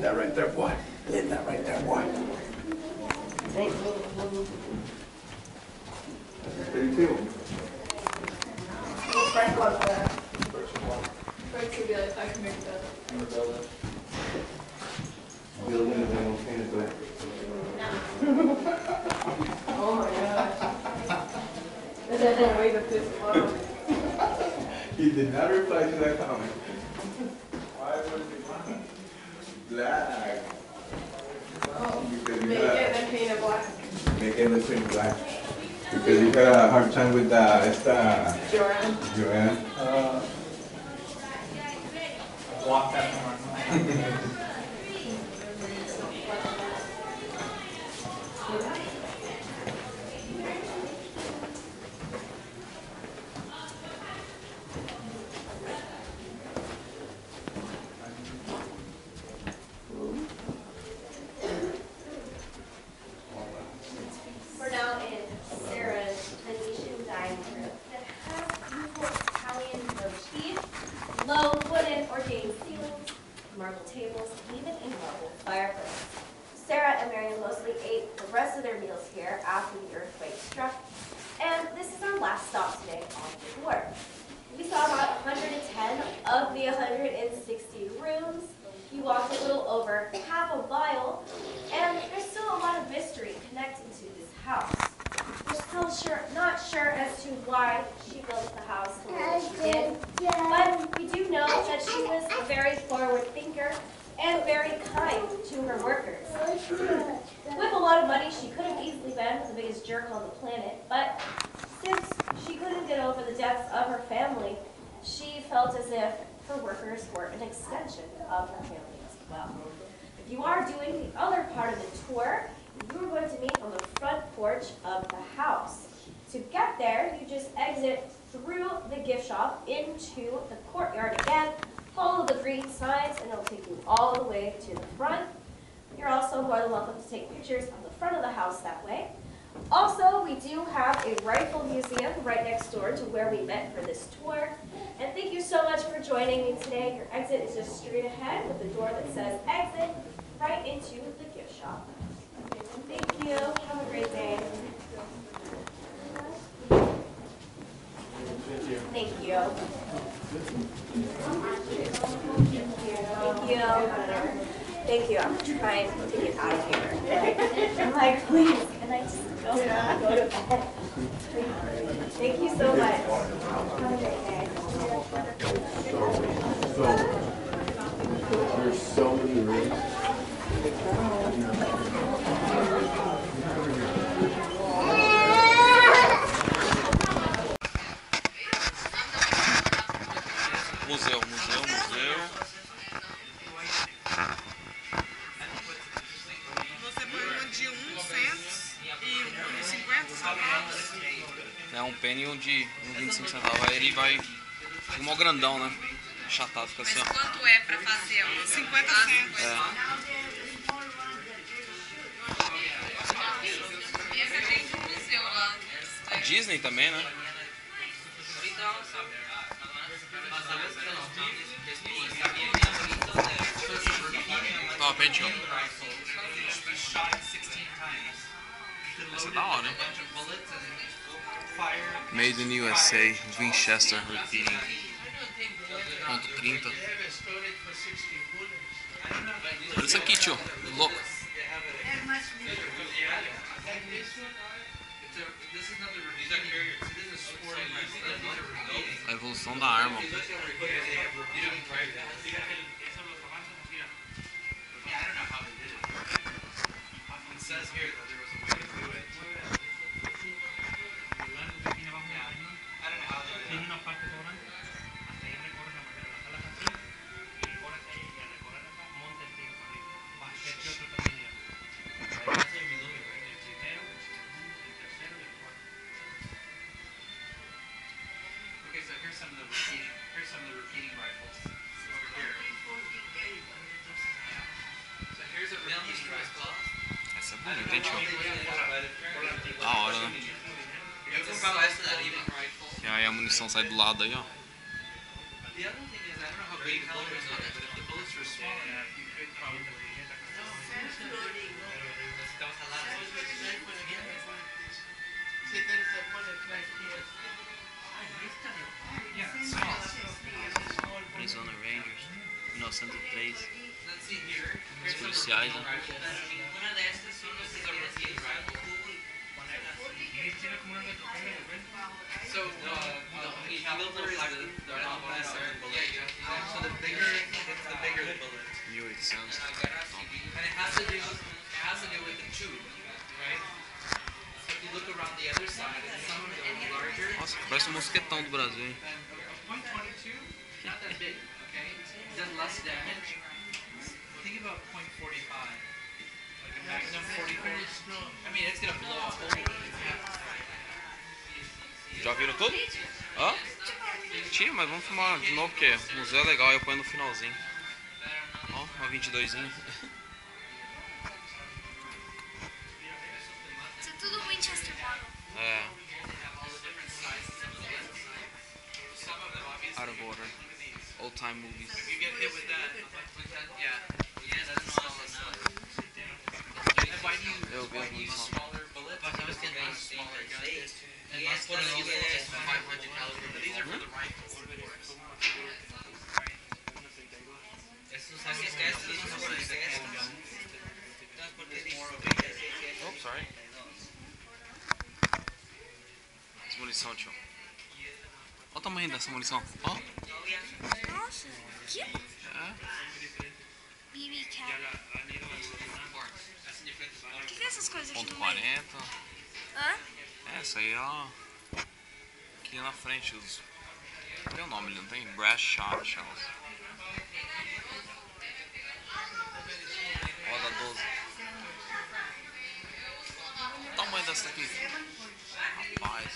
that right there, boy. Leave that right there, boy. Thanks. 32. Frank loves that. Frank would be like, I can make that. Building is an painted black. Oh my gosh. And then the way that this was. He did not reply to that comment. Why would he? Black. Because you Make got it and paint it black. make it look pretty black. Because you had a hard time with esta Joanne. Joanne. Block that one. We're now in Sarah's Venetian dining room that has beautiful Italian motif, low wooden ordained ceilings, marble tables, and even a marble fireplace. Sarah and Marion mostly ate the rest of their meals here after the earthquake struck, and this is our last stop today on the tour. We saw about 110 of the 160 rooms. You walked a little over half a mile, and there's still a lot of mystery connected to this house. We're still not sure as to why she built the house the way that she did, but we do know that she was a very forward thinker and very kind to her workers. With a lot of money, she could have easily been the biggest jerk on the planet, but since she couldn't get over the deaths of her family, she felt as if her workers were an extension of her family as well. If you are doing the other part of the tour, you are going to meet on the front porch of the house. To get there, you just exit through the gift shop into the courtyard again, follow the green signs, and it'll take you all the way to the front. You're also more than welcome to take pictures of the front of the house that way. Also, we do have a rifle museum right next door to where we met for this tour. And thank you so much for joining me today. Your exit is just straight ahead with the door that says exit right into the gift shop. Thank you. Have a great day. Thank you. Thank you. Thank you. I'm trying to get out of here. I'm like, please, can I just go to bed? Thank you so much. Have a great day. There's so many rooms. Museu. Você põe uma de 1 e 50 centavos. É um penny e um de 25 centavos. Aí ele vai mó grandão, né? Achatado, fica assim, ó. Quanto é pra fazer? 50 centavos. Esse tem de um museu lá. A Disney também, né? Ó, pentinho. Essa é da hora, hein? Made in USA, Winchester, repeating. Ponto 30. Olha isso aqui, tio. Louco. A evolução da arma. Essa é bonita, hein, tio? Da hora, né? E aí a munição sai do lado aí, ó. Arizona Rangers, 1903. Os policiais, né? So, he delivers the PASSAR bullet. So the bigger the bullet. 1800. And it has to do with the tube, right? So if you look around the other side, some of them are larger. Nossa, parece mosquetão do Brasil, hein? .22, not that big, okay? It does less damage. Think about .45. Like a Magnum 44. I mean, it's gonna blow a hole in half. Já viram tudo? Hã? Tinha, mas vamos filmar de novo porque o museu é legal, eu ponho no finalzinho. Ó, uma 22zinha. Isso é tudo Winchester model. É. Out of order. Old time movies. You get hit with that. Yeah, that's not why do you use smaller bullets? Because they make smaller guns. And most of those are 500 caliber, but these are for the rifles, of course. Oh, sorry. Essa munição, tio. Olha o tamanho dessa munição. Ó. Nossa, que? É. BB Cat. O que é essas coisas aqui Ponto no meio? 40. Hã? É, essa aí, ó. Aqui na frente, os... Não tem o nome, não tem? Brass Shot Shells. Roda 12. Olha o tamanho dessa aqui. Rapaz.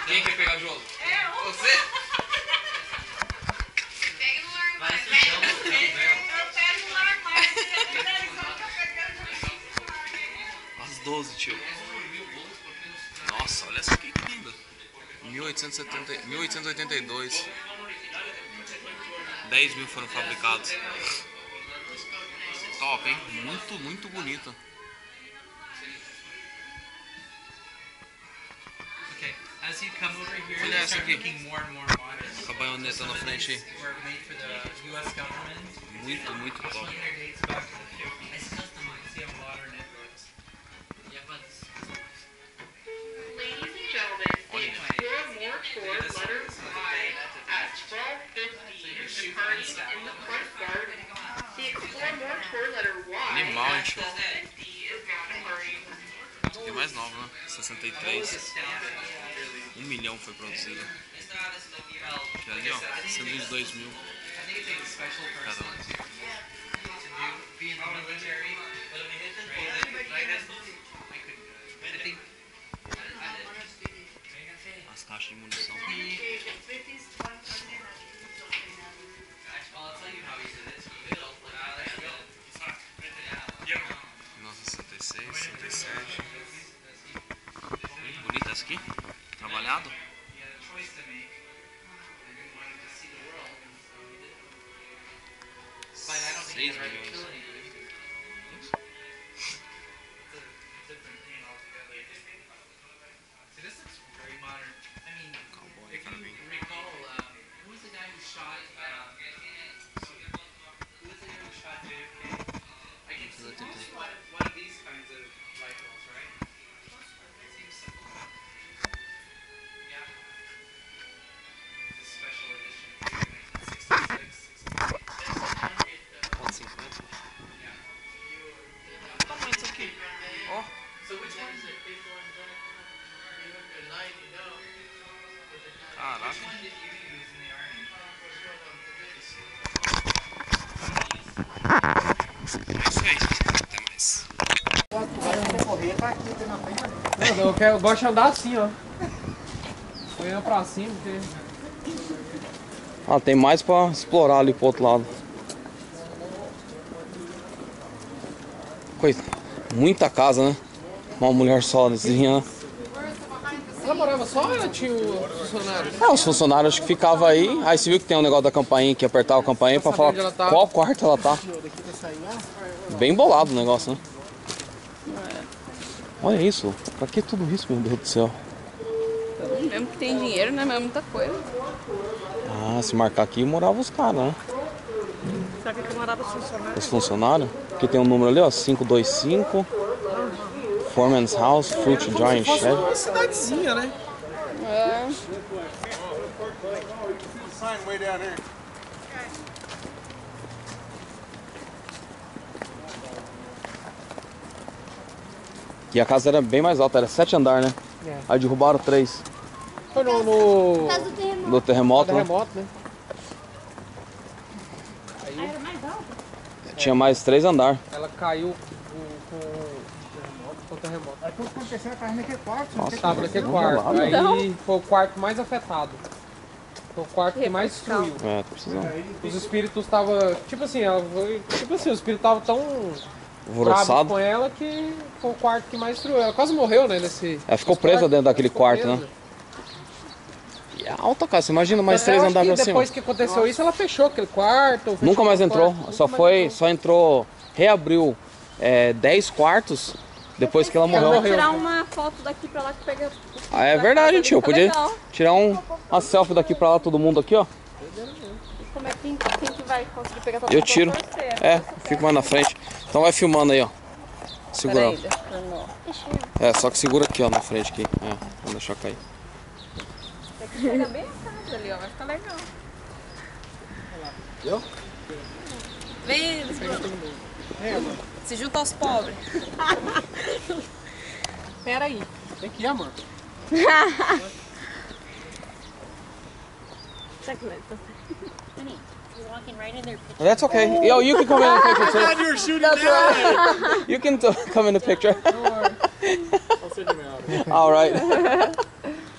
Quem quer pegar jogo? Você? Pega no armário. Eu pego no armário. As 12, tio. Nossa, olha essa aqui que linda. 1882. 10 mil foram fabricados. Top, hein? Muito, muito bonita. Okay, as you come over here, Olha they essa start aqui. looking more and more modern. Com a baioneta na frente aí. Were made for the U.S. government. Muito, muito top. Some of their dates back to the 50s. It's customized. See how modern it looks. Yeah, but Ladies and gentlemen, explore more toward letter Y at 12:50. Departing in the front guard. The explore more toward letter Y Animal, hein, at tio? 12:50 is now departing. Essa aqui é mais nova, né? 63. 1 milhão foi produzido. Aqui ali, ó. 102 mil. I think it takes a special person Cada um. to be in the military. Right? I couldn't do it. I think As caixas de munição. I'll tell you how he did it. Let's go. 1966, 67. Bonita essa aqui. Trabalhado. He had a choice to make, and he wanted to see the world, and so he did it. But I don't think 6 he ever milhões. killed anybody. It's a different thing altogether. See, this looks very modern. I mean, Cowboy if kind of you thing. recall, who was the guy who shot? Who was the guy who shot JFK? I can see almost one of these kinds of rifles, right? It seems simple. Yeah. This special edition, 1966. Ponto 50. Caraca. É isso aí. Até mais. Eu gosto de andar assim, ó. Olhando pra cima, porque... Ah, tem mais pra explorar ali pro outro lado. Coisa, muita casa, né? Uma mulher só desenha, né? Ela morava só ou ela tinha os funcionários? É, os funcionários acho que ficavam aí. Aí você viu que tem um negócio da campainha que apertava a campainha pra falar qual quarto ela tá. Bem bolado o negócio, né? Olha isso. Pra que tudo isso, meu Deus do céu? Mesmo que tem dinheiro, né? Mas é muita coisa. Ah, se marcar aqui moravam os caras, né? Será que aqui morava os funcionários? Os funcionários. Porque tem um número ali, ó. 525. Foreman's House, Fruit Drying Shed. É uma cidadezinha, né? É. E a casa era bem mais alta, era 7 andares, né? É. Aí derrubaram 3. Foi no Caso do terremoto. Do terremoto, né? né? Aí Tinha mais 3 andares. ela caiu com o terremoto. Aí tudo aconteceu, tava naquele quarto. Nossa, Tava naquele não quarto. gelado. Aí foi o quarto mais afetado. Foi o quarto que mais destruiu. É, tô precisando. Os espíritos estavam... Tipo assim, os espíritos estavam tão bravos Alvoroçado. com ela que foi o quarto que mais destruiu. Ela quase morreu, né? Ela ficou presa dentro daquele quarto, né? E é alta, cara. Você imagina mais 3 andares pra cima. Depois que aconteceu isso, ela fechou aquele quarto. Nunca mais entrou. Só entrou... Reabriu 10 quartos depois que ela morreu. Vou tirar uma foto daqui pra lá que pega... Ah, é verdade, tio. Podia tirar uma selfie daqui pra lá, todo mundo aqui, ó. Como é quem que vai conseguir pegar toda Eu tiro. Fico mais na frente. Então vai filmando aí, ó. Segura. É, só que segura aqui, ó, na frente aqui. É, vamos deixar cair. Pega bem a casa ali, ó. Vai ficar legal. Viu? Vem, eles se junta aos pobres. Pera aí. Tem que ir, amor. That's okay. Yo, you can come in the picture too. You were shooting that. You can come in the picture. I'll send you out. All right.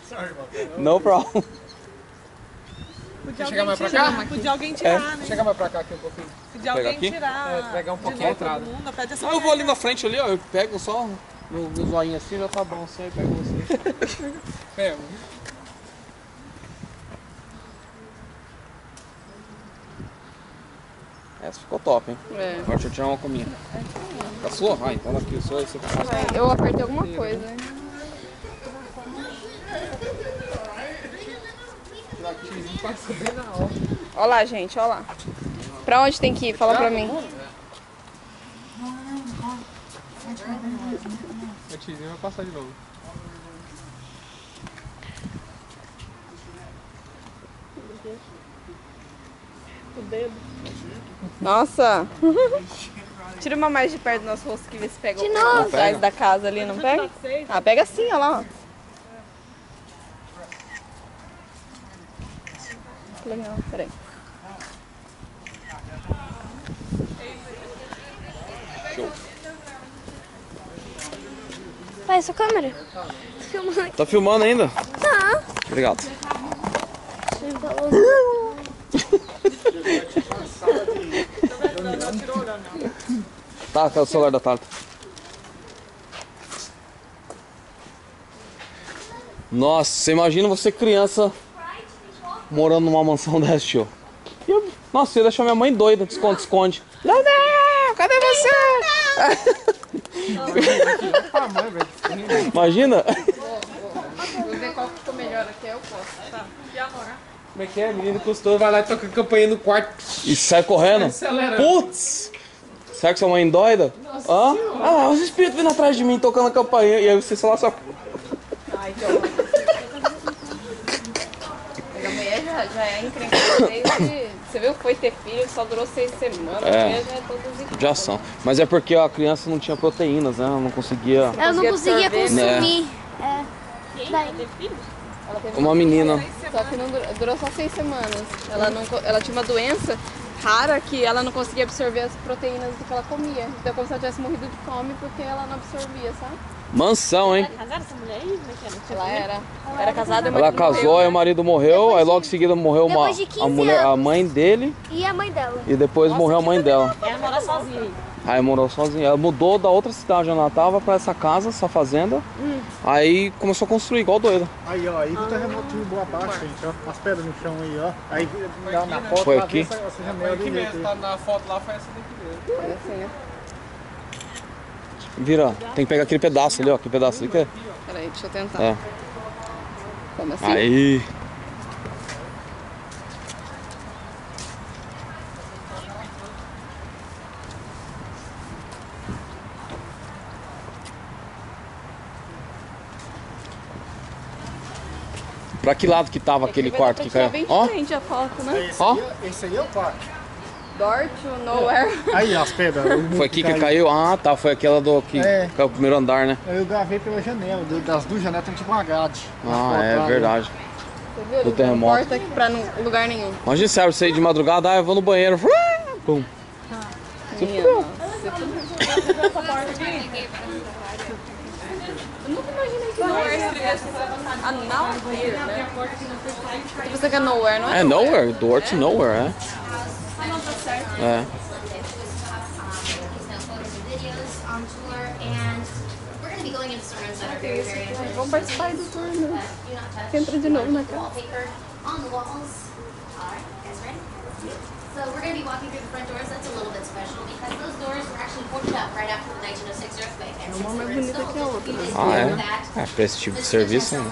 Sorry about that. No problem. Podia Chegar mais pra alguém cá? tirar, podia alguém tirar, né? Chega mais pra cá aqui um pouquinho. Podia Pegar alguém aqui? tirar. Pegar um de pouquinho a novo todo entrada. mundo, pede essa Eu vou ali na frente ali, ó. Eu pego só meu zoinho assim, já tá bom. Assim, aí pego você. Pega. Essa ficou top, hein? É. Agora deixa eu tirar uma cominha. A sua? Vai, então aqui o seu aí você passa. Eu apertei alguma coisa, hein? Passa bem na hora. Ó lá, gente, ó lá. Pra onde tem que ir? Fala pra mim. A tizinha vai passar de novo. O dedo. Nossa! Tira uma mais de perto do nosso rosto que vê se pega De o novo. atrás da casa ali, não pega? Ah, pega assim, ó lá. Que legal, peraí. Show. Pai, essa câmera. Tô filmando aqui. Tá filmando ainda? Tá. Obrigado. Tá, cadê o celular da Tata? Nossa, você imagina você criança morando numa mansão dessa, tio. Nossa, ia deixar minha mãe doida, esconde. Não, cadê você? Imagina? Vou ver qual que ficou melhor aqui, eu posso. Tá. E agora? Como é que é? A menina encostou, vai lá e toca a campainha no quarto. E sai correndo. Acelera. Putz! Será que sua mãe endoida? Hã? Ah lá, os espíritos vindo atrás de mim tocando a campainha. E aí você, sei lá, só. Ai, que horror. A mulher já é encrencada desde... Você viu que foi ter filho, só durou 6 semanas. É. A mulher já é toda Já são. Mas é porque a criança não tinha proteínas, né? Ela não conseguia. Eu não conseguia absorver, consumir. É. Daí. Ela teve Uma menina. Só que não durou só 6 semanas. Ela tinha uma doença rara que ela não conseguia absorver as proteínas do que ela comia. Então é como se ela tivesse morrido de fome porque ela não absorvia, sabe? Mansão, hein? Ela era casada essa mulher aí? Como é que era? Ela era casada e o Ela marido casou, morreu. aí o marido morreu, aí logo em seguida morreu Depois de 15 a anos. mãe dele E a mãe dela. e depois morreu a mãe dela. Ela mora sozinha aí. Aí morou sozinha. Ela mudou da outra cidade onde ela tava pra essa casa, essa fazenda. Aí começou a construir igual doida. Aí, ó, aí do terremoto boa parte, gente, ó. As pedras no chão aí, ó. Aí na foto Foi lá, aqui? essa janela Aqui do mesmo, jeito tá aí. na foto lá, foi essa daqui mesmo. Olha assim, ó. Vira, tem que pegar aquele pedaço ali, ó. Aquele pedaço ali que é. Peraí, deixa eu tentar. É. Como assim? Aí. Pra que lado que tava aquele quarto que caiu? Bem Ó, diferente a foto, né? ó. Esse aí é o quarto. Door to nowhere. Aí, as pedras. o muro Foi aqui que caiu? Ah, tá. Foi aquela do que É. caiu o primeiro andar, né? Eu gravei pela janela, das duas janelas tem tipo uma grade. Ah, é verdade. Você viu? Do Não terremoto. importa aqui pra lugar nenhum. Imagina se você ir de madrugada, eu vou no banheiro. Pum. Minha nossa. Eu nunca imaginei que nowhere seria a nowhere, né? Você quer nowhere, não é? É nowhere, door to nowhere, é. Ah, não, tá certo. É. Vamos participar aí do turno. Entra de novo na casa. So we're going to be walking through the front doors. That's a little bit special because those doors were actually boarded up right after the 1906 earthquake. And since they were installed, Ah, é? É, pra esse tipo de serviço, né?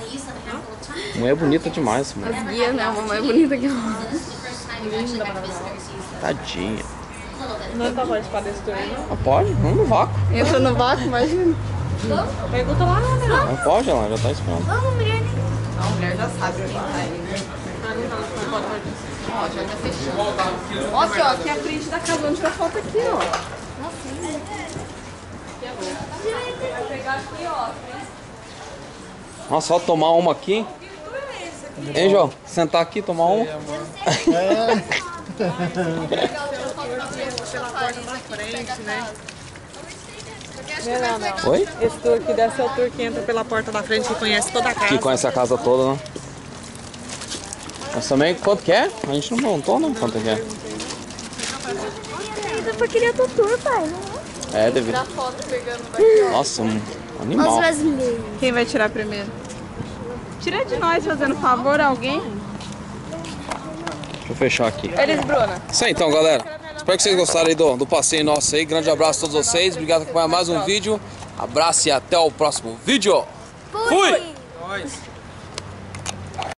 Mulher é bonita demais, mano. As guias, né? Uma mais bonita que a outra. Tadinha. Não é pra participar desse turno, não? Ah, pode? Vamos no vácuo. Entra no vácuo, imagina. Pergunta lá, né? Não pode, ela já tá esperando. Vamos, mulher. A mulher já sabe quem tá aí, né? Ó, já tá fechando. Ó, aqui, ó, aqui é a frente da casa onde tá a foto aqui, ó. Vai pegar aqui, ó. Nossa, só tomar uma aqui. Hein, João? Sentar aqui, tomar uma. Pela porta da frente, né? Oi? Esse tour aqui deve ser o tour que entra pela porta da frente e conhece toda a casa. Que conhece a casa toda, né? Mas também, quanto que é? A gente não montou, né? Quanto que é? Eu só queria teu tour, pai. É, devido. Tirar foto pegando daqui, ó. Nossa, um Os animal. brasileiros. Quem vai tirar primeiro? Tira de nós, fazendo favor a alguém. Deixa eu fechar aqui. Eles, Bruna. Isso aí então, galera. Espero que vocês gostaram aí do passeio nosso aí. Grande abraço a todos vocês. Obrigado por acompanhar mais um vídeo. Abraço e até o próximo vídeo. Fui! Nós.